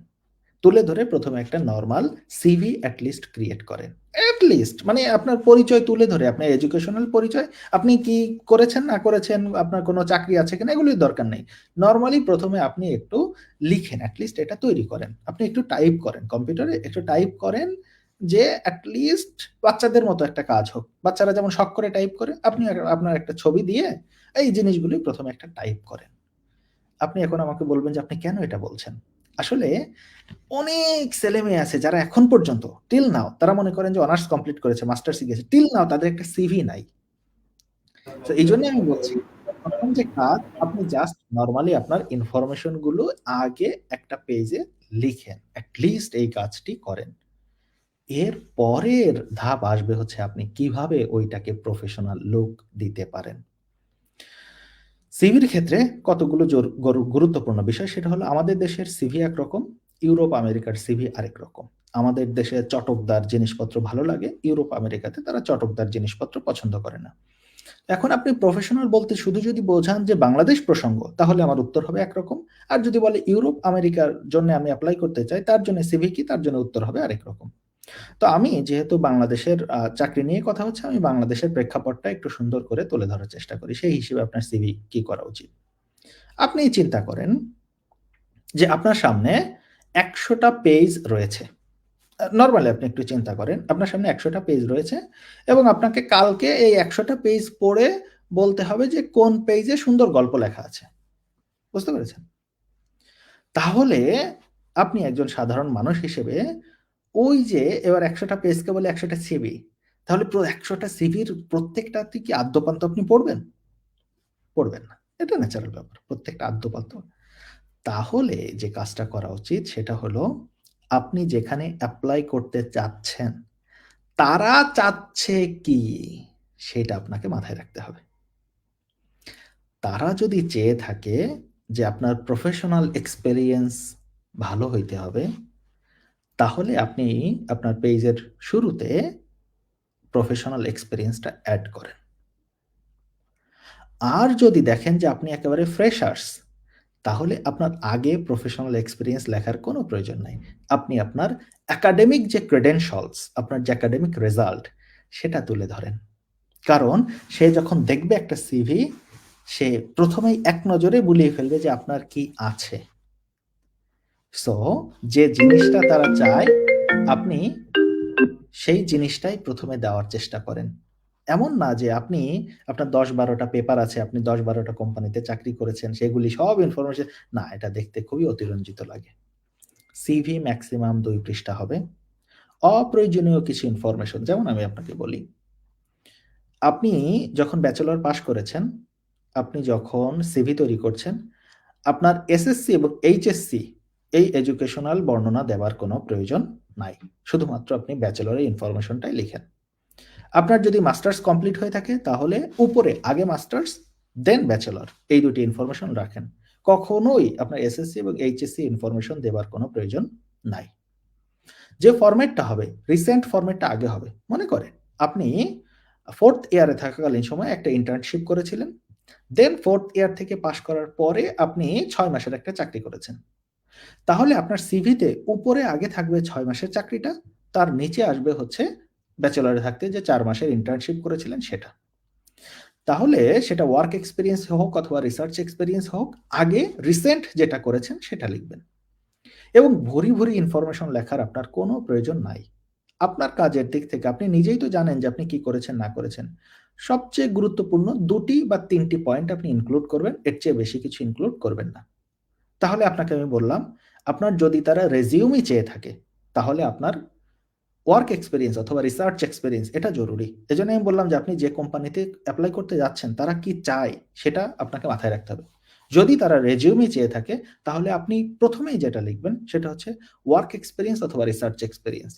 তুলে ধরে ১ম এ একটা normal CV at least create করেন। এট লিস্ট মানে আপনার পরিচয় তুলে ধরে, আপনার এডুকেশনাল পরিচয়, আপনি কি করেছেন না করেছেন, আপনার কোনো চাকরি আছে কিনা এগুলির দরকার নেই। নরমালি ১ম এ আপনি একটু লিখেন, এট লিস্ট এটা তৈরি করেন। আপনি একটু টাইপ করেন, কম্পিউটারে একটু টাইপ করেন যে এট লিস্ট বাচ্চাদের মতো একটা কাজ হোক। বাচ্চারা যেমন শখ করে টাইপ করে, আপনি আপনার একটা ছবি দিয়ে এই জিনিসগুলি ১ম এ একটা টাইপ করেন। আপনি এখন আমাকে বলবেন যে আপনি কেন এটা বলছেন? আসলে অনেক ছেলেমেয়ে আছে যারা এখন পর্যন্ত টিল নাও তারা মনে করেন যে অনার্স কমপ্লিট করেছে, মাস্টার্সে গেছে। টিল নাও তাদের একটা সিভি নাই। তো এইজন্য আমি বলছি, প্রথম যে কাজ আপনি জাস্ট নরমালি আপনার ইনফরমেশন গুলো আগে একটা পেজে লিখেন। এট লিস্ট এই কাজটি করেন। এর পরের ধাপ আসবে হচ্ছে আপনি কিভাবে ওইটাকে প্রফেশনাল লুক দিতে পারেন। সিভির ক্ষেত্রে কতগুলো গুরুত্বপূর্ণ বিষয়, সেটা হলো আমাদের দেশের সিভি একরকম, ইউরোপ আমেরিকার সিভি আরেক রকম। আমাদের দেশে চটকদার জিনিসপত্র ভালো লাগে, ইউরোপ আমেরিকাতে তারা চটকদার জিনিসপত্র পছন্দ করে না। এখন আপনি প্রফেশনাল বলতে শুধু যদি বোঝান যে বাংলাদেশ প্রসঙ্গ, তাহলে আমার উত্তর হবে একরকম। আর যদি বলে ইউরোপ আমেরিকার জন্য আমি অ্যাপ্লাই করতে চাই, তার জন্য সিভি কি, তার জন্য উত্তর হবে আরেক রকম। তো আমি যেহেতু বাংলাদেশের চাকরি নিয়ে কথা হচ্ছে, আমি বাংলাদেশের প্রেক্ষাপটটা একটু সুন্দর করে তুলে ধরার চেষ্টা করি। সেই হিসেবে আপনার সিভি কি করা উচিত? আপনি চিন্তা করেন যে আপনার সামনে ১০০টা পেজ রয়েছে। নরমালি আপনি একটু চিন্তা করেন, আপনার সামনে ১০০টা পেজ রয়েছে এবং আপনাকে কালকে এই ১০০টা পেজ পড়ে বলতে হবে যে কোন পেজে সুন্দর গল্প লেখা আছে। বুঝতে পেরেছেন? তাহলে আপনি একজন সাধারণ মানুষ হিসেবে ওই যে এবার ১০০টা পেজকে বলে ১০০টা সিভি, তাহলে ১০০টা সিভির প্রত্যেকটাতে কি আদ্যোপান্ত আপনি পড়বেন? পড়বেন না। এটা ন্যাচারাল ব্যাপার। প্রত্যেকটা আদ্যোপান্ত। তাহলে যে কাজটা করা উচিত সেটা হলো, আপনি যেখানে এপ্লাই করতে চাচ্ছেন, তারা চাচ্ছে কি? সেটা আপনাকে মাথায় রাখতে হবে। তারা যদি চেয়ে থাকে যে আপনার প্রফেশনাল এক্সপেরিয়েন্স ভালো হইতে হবে, তাহলে আপনি আপনার পেজের শুরুতে প্রফেশনাল এক্সপেরিয়েন্সটা এড করেন। আর যদি দেখেন যে আপনি একেবারে ফ্রেশার্স, তাহলে আপনার আগে প্রফেশনাল এক্সপেরিয়েন্স লেখার কোনো প্রয়োজন নাই। আপনি আপনার একাডেমিক যে ক্রেডেনশালস, আপনার যে একাডেমিক রেজাল্ট, সেটা তুলে ধরেন। কারণ সে যখন দেখবে একটা সিভি, সে প্রথমেই এক নজরে বুলিয়ে ফেলবে যে আপনার কি আছে। সো যে জিনিসটা তারা চায়, আপনি সেই জিনিসটাই প্রথমে দেওয়ার চেষ্টা করেন। এমন না যে আপনি আপনার ১০-১২টা পেপার আছে, আপনি ১০-১২টা কোম্পানিতে চাকরি করেছেন, সেগুলি সব ইনফরমেশন, না, এটা দেখতে খুবই অতিরঞ্জিত লাগে। সিভি ম্যাক্সিমাম ২ পৃষ্ঠা হবে। অপ্রয়োজনীয় কিছু ইনফরমেশন, যেমন আমি আপনাকে বলি, আপনি যখন ব্যাচেলর পাস করেছেন, আপনি যখন সিভি তৈরি করছেন, আপনার এসএসসি এবং এইচএসসি এই এডুকেশনাল বর্ণনা দেওয়ার কোনো প্রয়োজন নাই। শুধুমাত্র আপনি ব্যাচেলরের ইনফরমেশনটাই লিখেন। আপনার যদি মাস্টার্স কমপ্লিট হয়ে থাকে, তাহলে উপরে আগে মাস্টার্স, দেন ব্যাচেলর, এই দুটি ইনফরমেশন রাখেন। কখনোই আপনার এসএসসি এবং এইচএসসি ইনফরমেশন দেওয়ার কোনো প্রয়োজন নাই। যে ফরম্যাটটা হবে, রিসেন্ট ফরম্যাটটা আগে হবে। মনে করেন আপনি 4th ইয়ারে থাকাকালীন সময় একটা ইন্টার্নশিপ করেছিলেন, দেন 4th ইয়ার থেকে পাস করার পরে আপনি ৬ মাসের একটা চাকরি করেছেন। তাহলে আপনার সিভিতে উপরে আগে থাকবে ৬ মাসের চাকরিটা, তার নিচে আসবে হচ্ছে ব্যাচেলরে থাকতে যে ৪ মাসের ইন্টার্নশিপ করেছিলেন সেটা। তাহলে সেটা ওয়ার্ক এক্সপেরিয়েন্স হোক অথবা রিসার্চ এক্সপেরিয়েন্স হোক, আগে রিসেন্ট যেটা করেছেন সেটা লিখবেন। এবং ভুরি ইনফরমেশন লেখার আপনার কোনো প্রয়োজন নাই। আপনার কাজের দিক থেকে আপনি নিজেই তো জানেন যে আপনি কি করেছেন না করেছেন। সবচেয়ে গুরুত্বপূর্ণ ২টি বা ৩টি পয়েন্ট আপনি ইনক্লুড করবেন, এর চেয়ে বেশি কিছু ইনক্লুড করবেন না। তাহলে আপনাকে আমি বললাম, আপনার যদি তারা রেজিউমই চেয়ে থাকে, তাহলে আপনার ওয়ার্ক এক্সপেরিয়েন্স অথবা রিসার্চ এক্সপেরিয়েন্স এটা জরুরি। এজন্য আমি বললাম যে আপনি যে কোম্পানিতে এপ্লাই করতে যাচ্ছেন, তারা কি চায় সেটা আপনাকে মাথায় রাখতে হবে। যদি তারা রেজিউমই চেয়ে থাকে, তাহলে আপনি প্রথমেই যেটা লিখবেন সেটা হচ্ছে ওয়ার্ক এক্সপেরিয়েন্স অথবা রিসার্চ এক্সপেরিয়েন্স,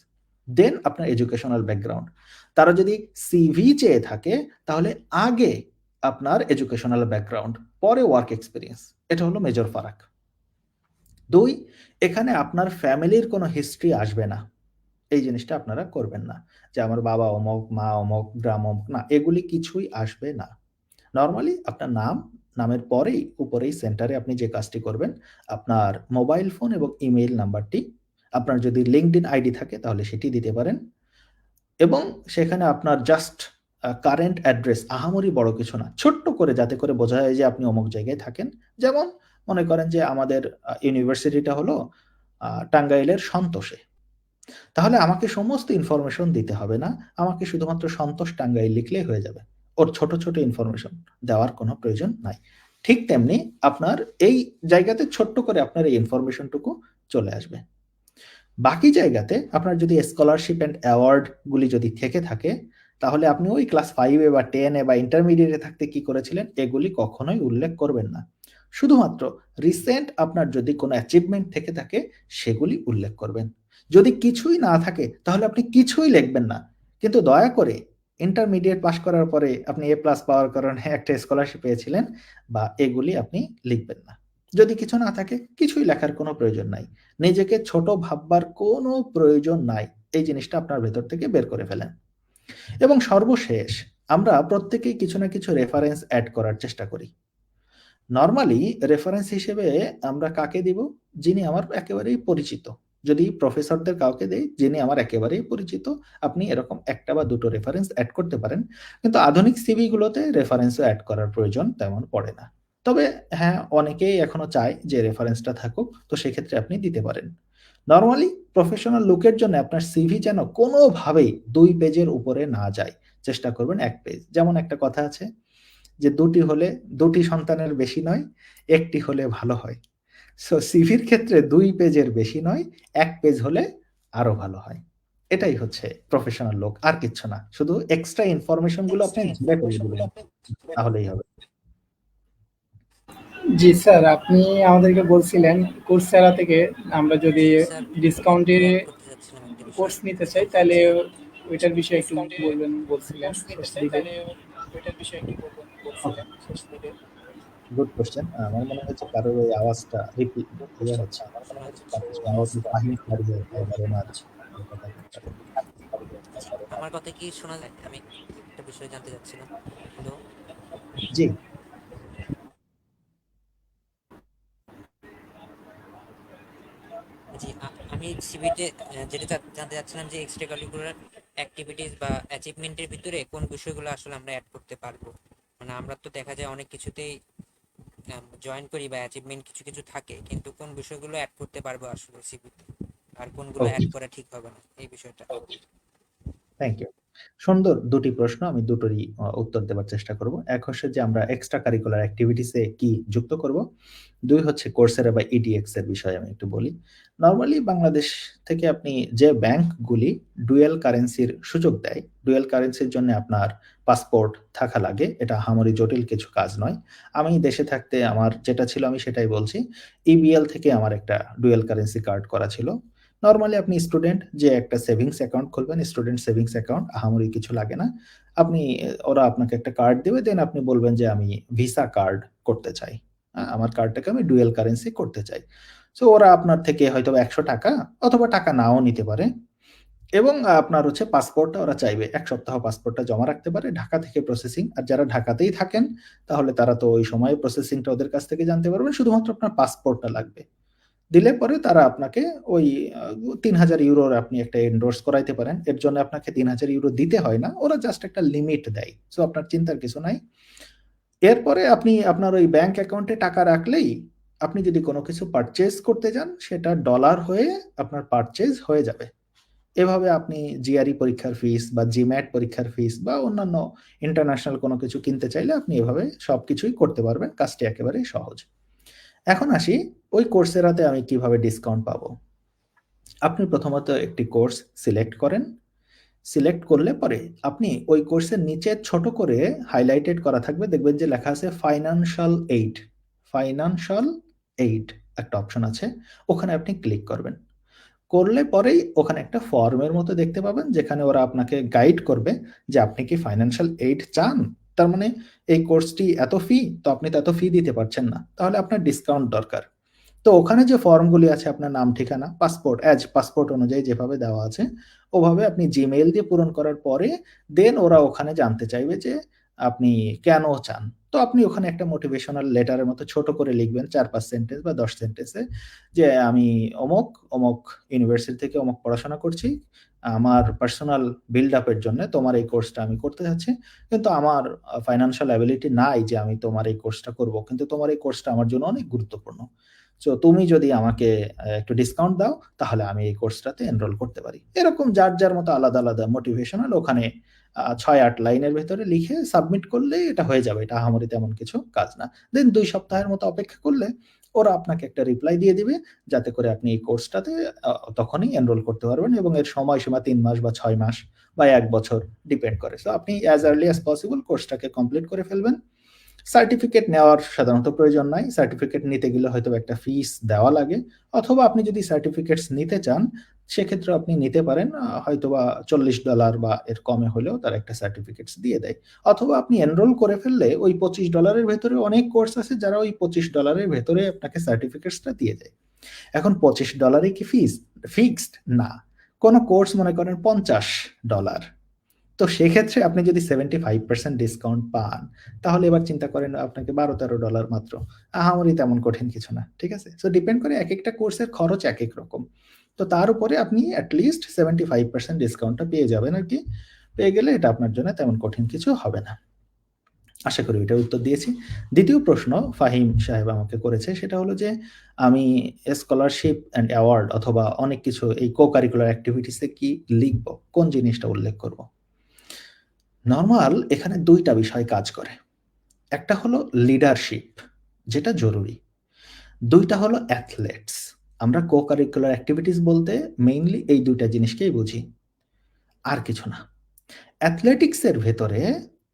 দেন আপনার এডুকেশনাল ব্যাকগ্রাউন্ড। তারা যদি সিভি চেয়ে থাকে, তাহলে আগে আপনার এডুকেশনাল ব্যাকগ্রাউন্ড, পরে ওয়ার্ক এক্সপেরিয়েন্স। এটা হলো মেজর ফারাক। ২, এখানে আপনার ফ্যামিলির কোনো হিস্ট্রি আসবে না। এই জিনিসটা আপনারা করবেন না। যে আমার বাবা অমুক, মা অমুক, গ্রাম অমুক, না, এগুলি কিছুই আসবে না। নরমালি আপনার নাম, নামের পরেই উপরেই সেন্টারে আপনি যে কাজটি করবেন, আপনার মোবাইল ফোন এবং ইমেইল নাম্বারটি, আপনার যদি লিঙ্কডইন আইডি থাকে তাহলে সেটি দিতে পারেন এবং সেখানে আপনার জাস্ট কারেন্ট অ্যাড্রেস, আহামরি বড় কিছু না। ছোট্ট করে যাতে করে বোঝা যায় যে আপনি অমুক জায়গায় থাকেন। যেমন মনে করেন যে আমাদের ইউনিভার্সিটিটা হলো টাঙ্গাইলের সন্তোষে। তাহলে আমাকে সমস্ত ইনফরমেশন দিতে হবে না। আমাকে শুধুমাত্র সন্তোষ টাঙ্গাইল লিখলেই হয়ে যাবে। ওর ছোট ইনফরমেশন দেওয়ার কোনো প্রয়োজন নাই। ঠিক তেমনি আপনার এই জায়গাতে ছোট্ট করে আপনার এই ইনফরমেশনটুকু চলে আসবে। বাকি জায়গাতে আপনার যদি স্কলারশিপ অ্যান্ড অ্যাওয়ার্ডগুলি যদি থেকে থাকে, তাহলে আপনি ওই ক্লাস 5 এ বা 10 এ বা ইন্টারমিডিয়েটে থাকতে কি করেছিলেন, এগুলি কখনোই উল্লেখ করবেন না। শুধুমাত্র রিসেন্ট আপনার যদি কোনো অ্যাচিভমেন্ট থেকে থাকে, সেগুলি উল্লেখ করবেন। যদি কিছুই না থাকে, তাহলে আপনি কিছুই লিখবেন না। কিন্তু দয়া করে ইন্টারমিডিয়েট পাস করার পরে আপনি এ প্লাস পাওয়ার কারণে একটা স্কলারশিপ পেয়েছিলেন বা এগুলি আপনি লিখবেন না। যদি কিছু না থাকে, কিছুই লেখার কোনো প্রয়োজন নাই। নিজেকে ছোট ভাববার কোনো প্রয়োজন নাই। এই জিনিসটা আপনার ভেতর থেকে বের করে ফেলেন। এবং সর্বশেষ, আমরা প্রত্যেকেই কিছু না কিছু রেফারেন্স এড করার চেষ্টা করি। নরমালি রেফারেন্স হিসেবে আমরা কাকে দিব? যিনি আমার একেবারেই পরিচিত। যদি প্রফেসরদের কাউকে দেই, যিনি আমার একেবারেই পরিচিত, আপনি এরকম ১ টা বা ২ টো রেফারেন্স এড করতে পারেন। কিন্তু আধুনিক সিভি গুলোতে রেফারেন্সও এড করার প্রয়োজন তেমন পড়ে না। তবে হ্যাঁ, অনেকেই এখনো চায় যে রেফারেন্সটা থাকুক, তো সেক্ষেত্রে আপনি দিতে পারেন। নরমালি প্রফেশনাল লুকের জন্য আপনার সিভি যেন কোনোভাবেই ২ পেজের উপরে না যায়। চেষ্টা করবেন ১ পেজ। যেমন একটা কথা আছে যে ২টি সন্তানের বেশি নয়, ১ টি হলে ভালো হয়। সো সিভির ক্ষেত্রে ২ পেজের বেশি নয়, ১ পেজ হলে আরো ভালো হয়। এটাই হচ্ছে প্রফেশনাল লুক, আর কিচ্ছু না। শুধু এক্সট্রা ইনফরমেশন গুলো আপনি ঝেড়ে ফেলে দিবেন। তাহলেই হবে। জি স্যার, আপনি আমাদেরকে বলছিলেন Coursera থেকে আমরা যদি জি স্যার, আমি ডিসকাউন্টে একটু অ্যাড করতে চাচ্ছিলাম একটা বিষয়, কোর্স নিতে চাই, ডিসকাউন্ট তাহলে বিষয়ে। ওইটার বিষয়ে একটু বলবেন বলছিলেন শেষ দিকে। ওকে, গুড কোয়েশ্চেন। আমার মনে হচ্ছে কারোর ওই আওয়াজটা ইয়ে হচ্ছে। ফাহিম স্যারের ওনার কথা বলতে হবে। আচ্ছা, আমার কথা কি শোনা যায়? আমি একটা বিষয় জানতে চাচ্ছিলাম। হ্যালো? জি, জি, আমি সিভিতে যেটা জানতে চাচ্ছিলাম যে এক্সট্রা কারিকুলার অ্যাক্টিভিটিস বা অ্যাচিভমেন্টের ভিতরে কোন বিষয়গুলো আসলে আমরা অ্যাড করতে পারবো। মানে আমরা তো দেখা যায় অনেক কিছুতেই জয়েন করি বা অ্যাচিভমেন্ট কিছু কিছু থাকে, কিন্তু কোন বিষয়গুলো অ্যাড করতে পারবো আসলে সিভিতে, আর কোনগুলো ওকে। অ্যাড করা ঠিক হবে না, এই বিষয়টা। Thank you. সুন্দর ২ টি প্রশ্ন, আমি দুটোরই উত্তর দেবার চেষ্টা করব। এক হচ্ছে যে আমরা এক্সট্রা কারিকুলার এক্টিভিটিস এ কি যুক্ত করব। ২ হচ্ছে Coursera বা EDX এর বিষয়ে আমি একটু বলি। নরমালি বাংলাদেশ থেকে আপনি যে ব্যাংকগুলি ডুয়াল কারেন্সির সুযোগ দেয়, ডুয়াল কারেন্সির জন্য আপনার পাসপোর্ট থাকা লাগে। এটা আহামরি জটিল কিছু কাজ নয়। আমি দেশে থাকতে আমার যেটা ছিল আমি সেটাই বলছি। EBL থেকে আমার একটা ডুয়াল কারেন্সি কার্ড করা ছিল। নরমালি আপনি স্টুডেন্ট যে একটা সেভিংস অ্যাকাউন্ট খুলবেন, স্টুডেন্ট সেভিংস অ্যাকাউন্ট, আহামরি কিছু লাগে না। আপনি ওরা আপনাকে একটা কার্ড দিবে, দেন আপনি বলবেন যে আমি ভিসা কার্ড করতে চাই। আমার কার্ডটাকে আমি ডুয়াল কারেন্সি করতে চাই। সো ওরা আপনার থেকে হয়তোবা ৳১০০ অথবা টাকা নাও নিতে পারে এবং আপনার হচ্ছে পাসপোর্টটা ওরা চাইবে। ১ সপ্তাহ পাসপোর্টটা জমা রাখতে পারে। ঢাকা থেকে প্রসেসিং। আর যারা ঢাকাতেই থাকেন, তাহলে তারা তো ওই সময়ে প্রসেসিংটা ওদের কাছ থেকে জানতে পারবেন। শুধুমাত্র আপনার পাসপোর্টটা লাগবে। দিলে পরে তারা আপনাকে ওই €৩,০০০ আপনি একটা এন্ডোর্স করাইতে পারেন। এর জন্য আপনাকে €৩,০০০ দিতে হয় না। ওরা জাস্ট একটা লিমিট দেয়। সো আপনার চিন্তার কিছু নাই। এরপরে আপনি আপনার ওই ব্যাংক অ্যাকাউন্টে টাকা রাখলেই আপনি যদি কোনো কিছু পারচেজ করতে যান, সেটা ডলার হয়ে আপনার পারচেজ হয়ে যাবে। এভাবে আপনি জিআরই পরীক্ষার ফিস বা জিম্যাট পরীক্ষার ফিস বা অন্যান্য ইন্টারন্যাশনাল কোনো কিছু কিনতে চাইলে আপনি এভাবে সবকিছুই করতে পারবেন। কাজটি একেবারেই সহজ। এখন আসি ওই Coursera-তে আমি কিভাবে ডিসকাউন্ট পাবো? আপনি প্রথমত একটি কোর্স সিলেক্ট করেন। সিলেক্ট করলে পরে আপনি ওই কোর্সের নিচে ছোট করে হাইলাইটেড করা থাকবে। দেখবেন যে লেখা আছে ফাইন্যান্সিয়াল এইড। ফাইন্যান্সিয়াল এইড একটা অপশন আছে। ওখানে আপনি ক্লিক করবেন। করলে পরেই ওখানে একটা ফর্মের মতো দেখতে পাবেন, যেখানে ওরা আপনাকে গাইড করবে যে আপনি কি ফাইন্যান্সিয়াল এইড চান? তার মানে এই কোর্সটি এত ফি, তো আপনি তো এত ফি দিতে পারছেন না। তাহলে আপনার ডিসকাউন্ট দরকার। তো ওখানে যে ফর্মগুলি আছে আপনার নাম, ঠিকানা, পাসপোর্ট, পাসপোর্ট অনুযায়ী যেভাবে দেওয়া আছে, ওভাবে আপনি জিমেইল দিয়ে পূরণ করার পরে দেন ওরা ওখানে জানতে চাইবে যে আপনি কেন চান? তো আপনি ওখানে একটা মোটিভেশনাল লেটারের মতো ছোট করে লিখবেন ৪-৫ সেন্টেন্স বা ১০ সেন্টেন্সে যে আমি অমুক ইউনিভার্সিটি থেকে অমুক পড়াশোনা করছি। আমার পার্সোনাল বিল্ড আপ এর জন্য তোমার এই কোর্সটা আমি করতে যাচ্ছি। কিন্তু আমার ফাইন্যান্সিয়াল এবিলিটি নাই যে আমি তোমার এই কোর্সটা করব। কিন্তু তোমার এই কোর্সটা আমার জন্য অনেক গুরুত্বপূর্ণ। সো তুমি যদি আমাকে একটু ডিসকাউন্ট দাও, তাহলে আমি এই কোর্সটাতে এনরোল করতে পারি। এরকম যার মতো আলাদা মোটিভেশনাল ওখানে ৬-৮ লাইনের ভেতরে লিখে সাবমিট করলেই এটা হয়ে যাবে। এটা আহামরি তেমন কিছু কাজ না। দেন ২ সপ্তাহের মতো অপেক্ষা করলে ওরা আপনাকে একটা রিপ্লাই দিয়ে দিবে, যাতে করে আপনি এই কোর্সটাতে তখনই এনরোল করতে পারবেন, এবং এর সময়সীমা 3 মাস বা 6 মাস বা 1 বছর ডিপেন্ড করে। সো আপনি অ্যাজ আর্লি অ্যাজ পসিবল কোর্সটাকে কমপ্লিট করে ফেলবেন। সার্টিফিকেট নেওয়ার সাধারণত প্রয়োজন নাই। সার্টিফিকেট নিতে গেলে হয়তো একটা ফিস দেওয়া লাগে, অথবা আপনি যদি সার্টিফিকেটস নিতে চান সেক্ষেত্রে আপনি নিতে পারেন, হয়তোবা $40 বা এর কমে হলেও তারা একটা সার্টিফিকেটস দিয়ে দেয়। অথবা আপনি এনরোল করে ফেললে ওই $25 ভেতরে অনেক কোর্স আছে যারা ওই $25 ভেতরে আপনাকে সার্টিফিকেটসটা দিয়ে দেয়। এখন $25 কি ফিক্সড না, কোনো কোর্স মনে করেন $50, তো সেক্ষেত্রে আপনি যদি 75% ডিসকাউন্ট পান, তাহলে এবার চিন্তা করেন আপনাকে $12-13 মাত্র, আহামরি তেমন কঠিন কিছু না, ঠিক আছে? সো ডিপেন্ড করে এক একটা কোর্সের খরচ এক এক রকম, তো তার উপরে আপনি অ্যাটলিস্ট 75% ডিসকাউন্টটা পেয়ে যাবেন আর কি। পেয়ে গেলে এটা আপনার জন্য তেমন কঠিন কিছু হবে না। আশা করি এটার উত্তর দিয়েছি। দ্বিতীয় প্রশ্ন ফাহিম সাহেব আমাকে করেছে, সেটা হলো যে আমি স্কলারশিপ অ্যান্ড অ্যাওয়ার্ড অথবা অনেক কিছু এই কো কারিকুলার অ্যাক্টিভিটিসে কি লিখবো, কোন জিনিসটা উল্লেখ করব? নরমাল এখানে 2টা বিষয় কাজ করে। একটা হলো লিডারশিপ, যেটা জরুরি। 2টা হলো অ্যাথলেটস। আমরা কো কারিকুলার অ্যাক্টিভিটিস বলতে মেইনলি এই 2টা জিনিসকেই বুঝি, আর কিছু না। অ্যাথলেটিক্সের ভেতরে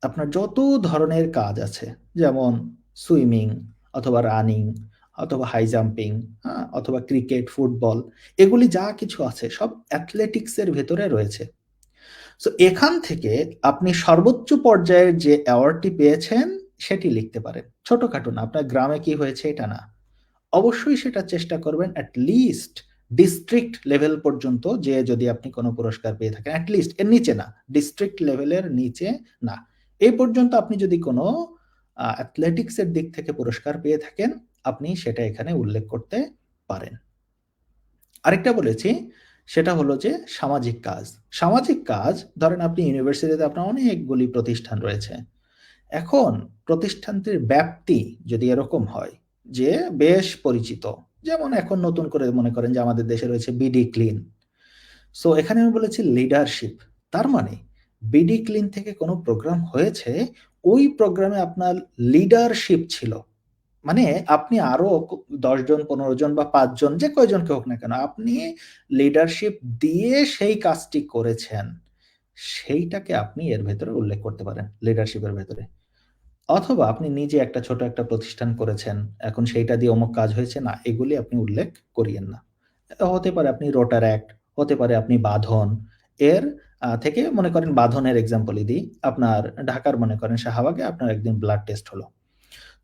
আপনার যত ধরনের কাজ আছে, যেমন সুইমিং অথবা রানিং অথবা হাই জাম্পিং, অথবা ক্রিকেট, ফুটবল, এগুলি যা কিছু আছে সব অ্যাথলেটিক্সের ভেতরে রয়েছে। সো এখান থেকে আপনি সর্বোচ্চ পর্যায়ের যে অ্যাওয়ার্ডটি পেয়েছেন সেটি লিখতে পারেন। ছোটখাটো না, আপনার গ্রামে কি হয়েছে এটা না, অবশ্যই সেটা চেষ্টা করবেন অ্যাটলিস্ট ডিস্ট্রিক্ট লেভেল পর্যন্ত, যে যদি আপনি কোনো পুরস্কার পেয়ে থাকেন অ্যাটলিস্ট এর নিচে না, ডিস্ট্রিক্ট লেভেলের নিচে না, এই পর্যন্ত আপনি যদি কোনো অ্যাথলেটিক্সের দিক থেকে পুরস্কার পেয়ে থাকেন আপনি সেটা এখানে উল্লেখ করতে পারেন। আরেকটা বলেছি, সেটা হলো যে সামাজিক কাজ। সামাজিক কাজ ধরেন আপনি ইউনিভার্সিটিতে আপনার অনেকগুলি প্রতিষ্ঠান রয়েছে, এখন প্রতিষ্ঠানটির ব্যাপ্তি যদি এরকম হয় যে বেশ পরিচিত, যেমন এখন নতুন করে মনে করেন যে আমাদের দেশে রয়েছে বিডি ক্লিন। সো এখানে আমি বলেছি লিডারশিপ, তার মানে বিডি ক্লিন থেকে কোনো প্রোগ্রাম হয়েছে, ওই প্রোগ্রামে আপনার লিডারশিপ ছিল, মানে আপনি আরো 10 জন 15 জন বা 5 জন যে কয়জনকে হোক না কেন, আপনি লিডারশিপ দিয়ে সেই কাজটি করেছেন, সেইটাকে আপনি এর ভেতরে উল্লেখ করতে পারেন লিডারশিপের ভেতরে। অথবা আপনি নিজে একটা ছোট একটা প্রতিষ্ঠান করেছেন, এখন সেইটা দিয়ে অমুক কাজ হয়েছে না, এগুলি আপনি উল্লেখ করিয়েন না। হতে পারে আপনি রোটারঅ্যাক্ট, হতে পারে আপনি বাঁধন, এর থেকে মনে করেন বাঁধনের এক্সাম্পলই দিই, আপনার ঢাকার মনে করেন শাহবাগে আপনার একদিন ব্লাড টেস্ট হলো,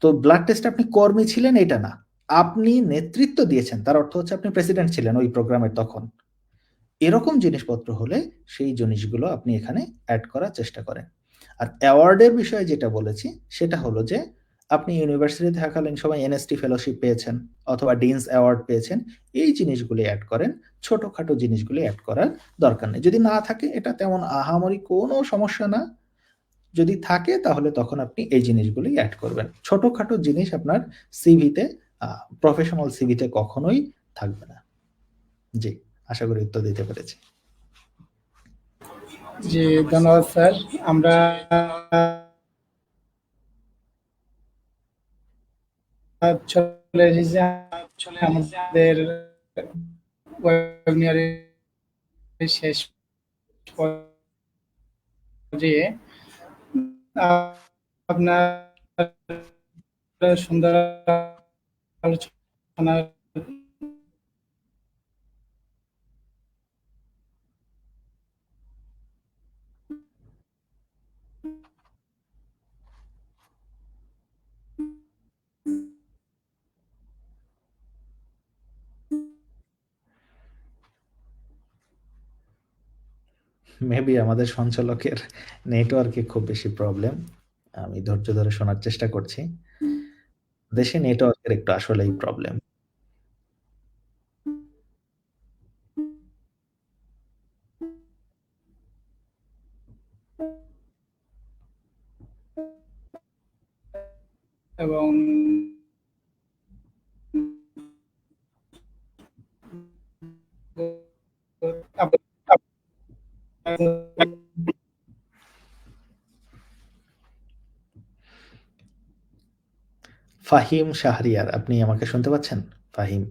তো ব্লাড টেস্টে আপনি কর্মী ছিলেন এটা না, আপনি নেতৃত্ব দিয়েছেন, তার অর্থ হচ্ছে আপনি প্রেসিডেন্ট ছিলেন ওই প্রোগ্রামের তখন। এরকম জিনিসপত্র হলে সেই জিনিসগুলো আপনি এখানে অ্যাড করার চেষ্টা করেন। আর অ্যাওয়ার্ডের বিষয়ে যেটা বলেছি সেটা হলো যে আপনি ইউনিভার্সিটিতে থাকাকালীন সময় এনএসটি ফেলোশিপ পেয়েছেন অথবা ডিনস অ্যাওয়ার্ড পেয়েছেন, এই জিনিসগুলি অ্যাড করেন, ছোটখাটো জিনিসগুলি অ্যাড করার দরকার নেই। যদি না থাকে এটা তেমন আহামরি কোনো সমস্যা না, যদি থাকে তাহলে তখন আপনি এই জিনিসগুলি অ্যাড করবেন। ছোটখাটো জিনিস আপনার সিভিতে, প্রফেশনাল সিভিতে কখনোই থাকবে না। জি, আশা করি উত্তর দিতে পেরেছি। জি ধন্যবাদ স্যার। আমরা চলে এসেছি আমাদের ওয়েবিনারের শেষ পর্যায়ে। আপনার সুন্দর আলোচনা মেবি আমাদের সঞ্চালকের নেটওয়ার্কে খুব বেশি প্রবলেম, আমি ধৈর্য ধরে শোনার চেষ্টা করছি। দেশে নেটওয়ার্কের একটু আসলেই প্রবলেম। এবং ফাহিম শাহরিয়ার, আপনি আমাকে শুনতে পাচ্ছেন? ফাহিম।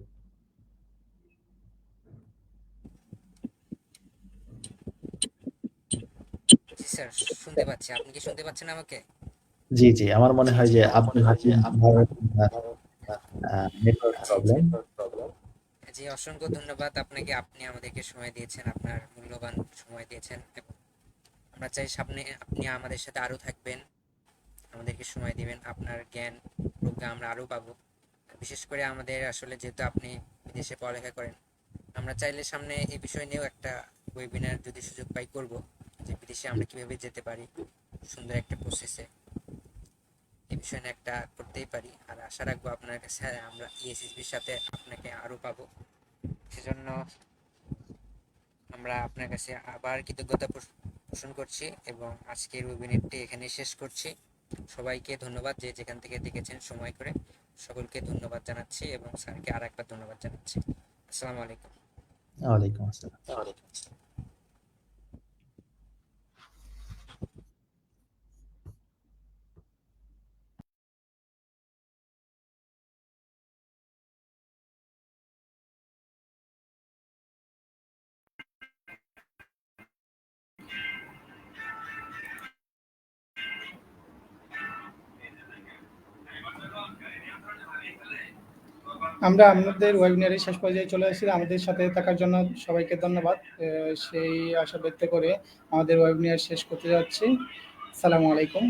জি স্যার, শুনতে পাচ্ছি। আপনি কি শুনতে পাচ্ছেন আমাকে? জি, জি। আমার মনে হয় যে আব্দুল হাকিম ভাইয়ের নেটওয়ার্ক জি, জি। প্রবলেম। জি, অসংখ্য ধন্যবাদ আপনাকে। আপনি আমাদেরকে সময় দিয়েছেন, আপনার মূল্যবান সময় দিয়েছেন এবং আমরা চাই সামনে আপনি আমাদের সাথে আরো থাকবেন, আমাদেরকে সময় দিবেন। আপনার জ্ঞান প্রজ্ঞা আমরা আরো পাবো। বিশেষ করে আমাদের আসলে যেহেতু আপনি বিদেশে পড়ালেখা করেন, আমরা চাইলে সামনে এই বিষয় নিয়েও একটা ওয়েবিনার যদি সুযোগ পাই করব, যে বিদেশে আমরা কিভাবে যেতে পারি সুন্দর একটা প্রসেসে। এই বিষয় নিয়ে একটা করতেই পারি। আর আশা রাখবো আপনার কাছে আমরা ইএসএসবির সাথে আপনাকে আরো পাবো। সেজন্য আমরা আপনার কাছে আবার কৃতজ্ঞতা পোষণ করছি এবং আজকের ওয়েবিনারটি এখানেই শেষ করছি। সবাইকে ধন্যবাদ যে যেখান থেকে দেখেছেন সময় করে। সকলকে ধন্যবাদ জানাচ্ছি এবং স্যারকে আর একবার ধন্যবাদ জানাচ্ছি। আসসালামু আলাইকুম। ওয়ালাইকুম আসসালাম। আমরা আমাদের ওয়েবিনারের শেষ পর্যায়ে চলে এসেছি। আমাদের সাথে থাকার জন্য সবাইকে ধন্যবাদ। সেই আশা ব্যক্ত করে আমাদের ওয়েবিনার শেষ করতে যাচ্ছি। আসসালামু আলাইকুম।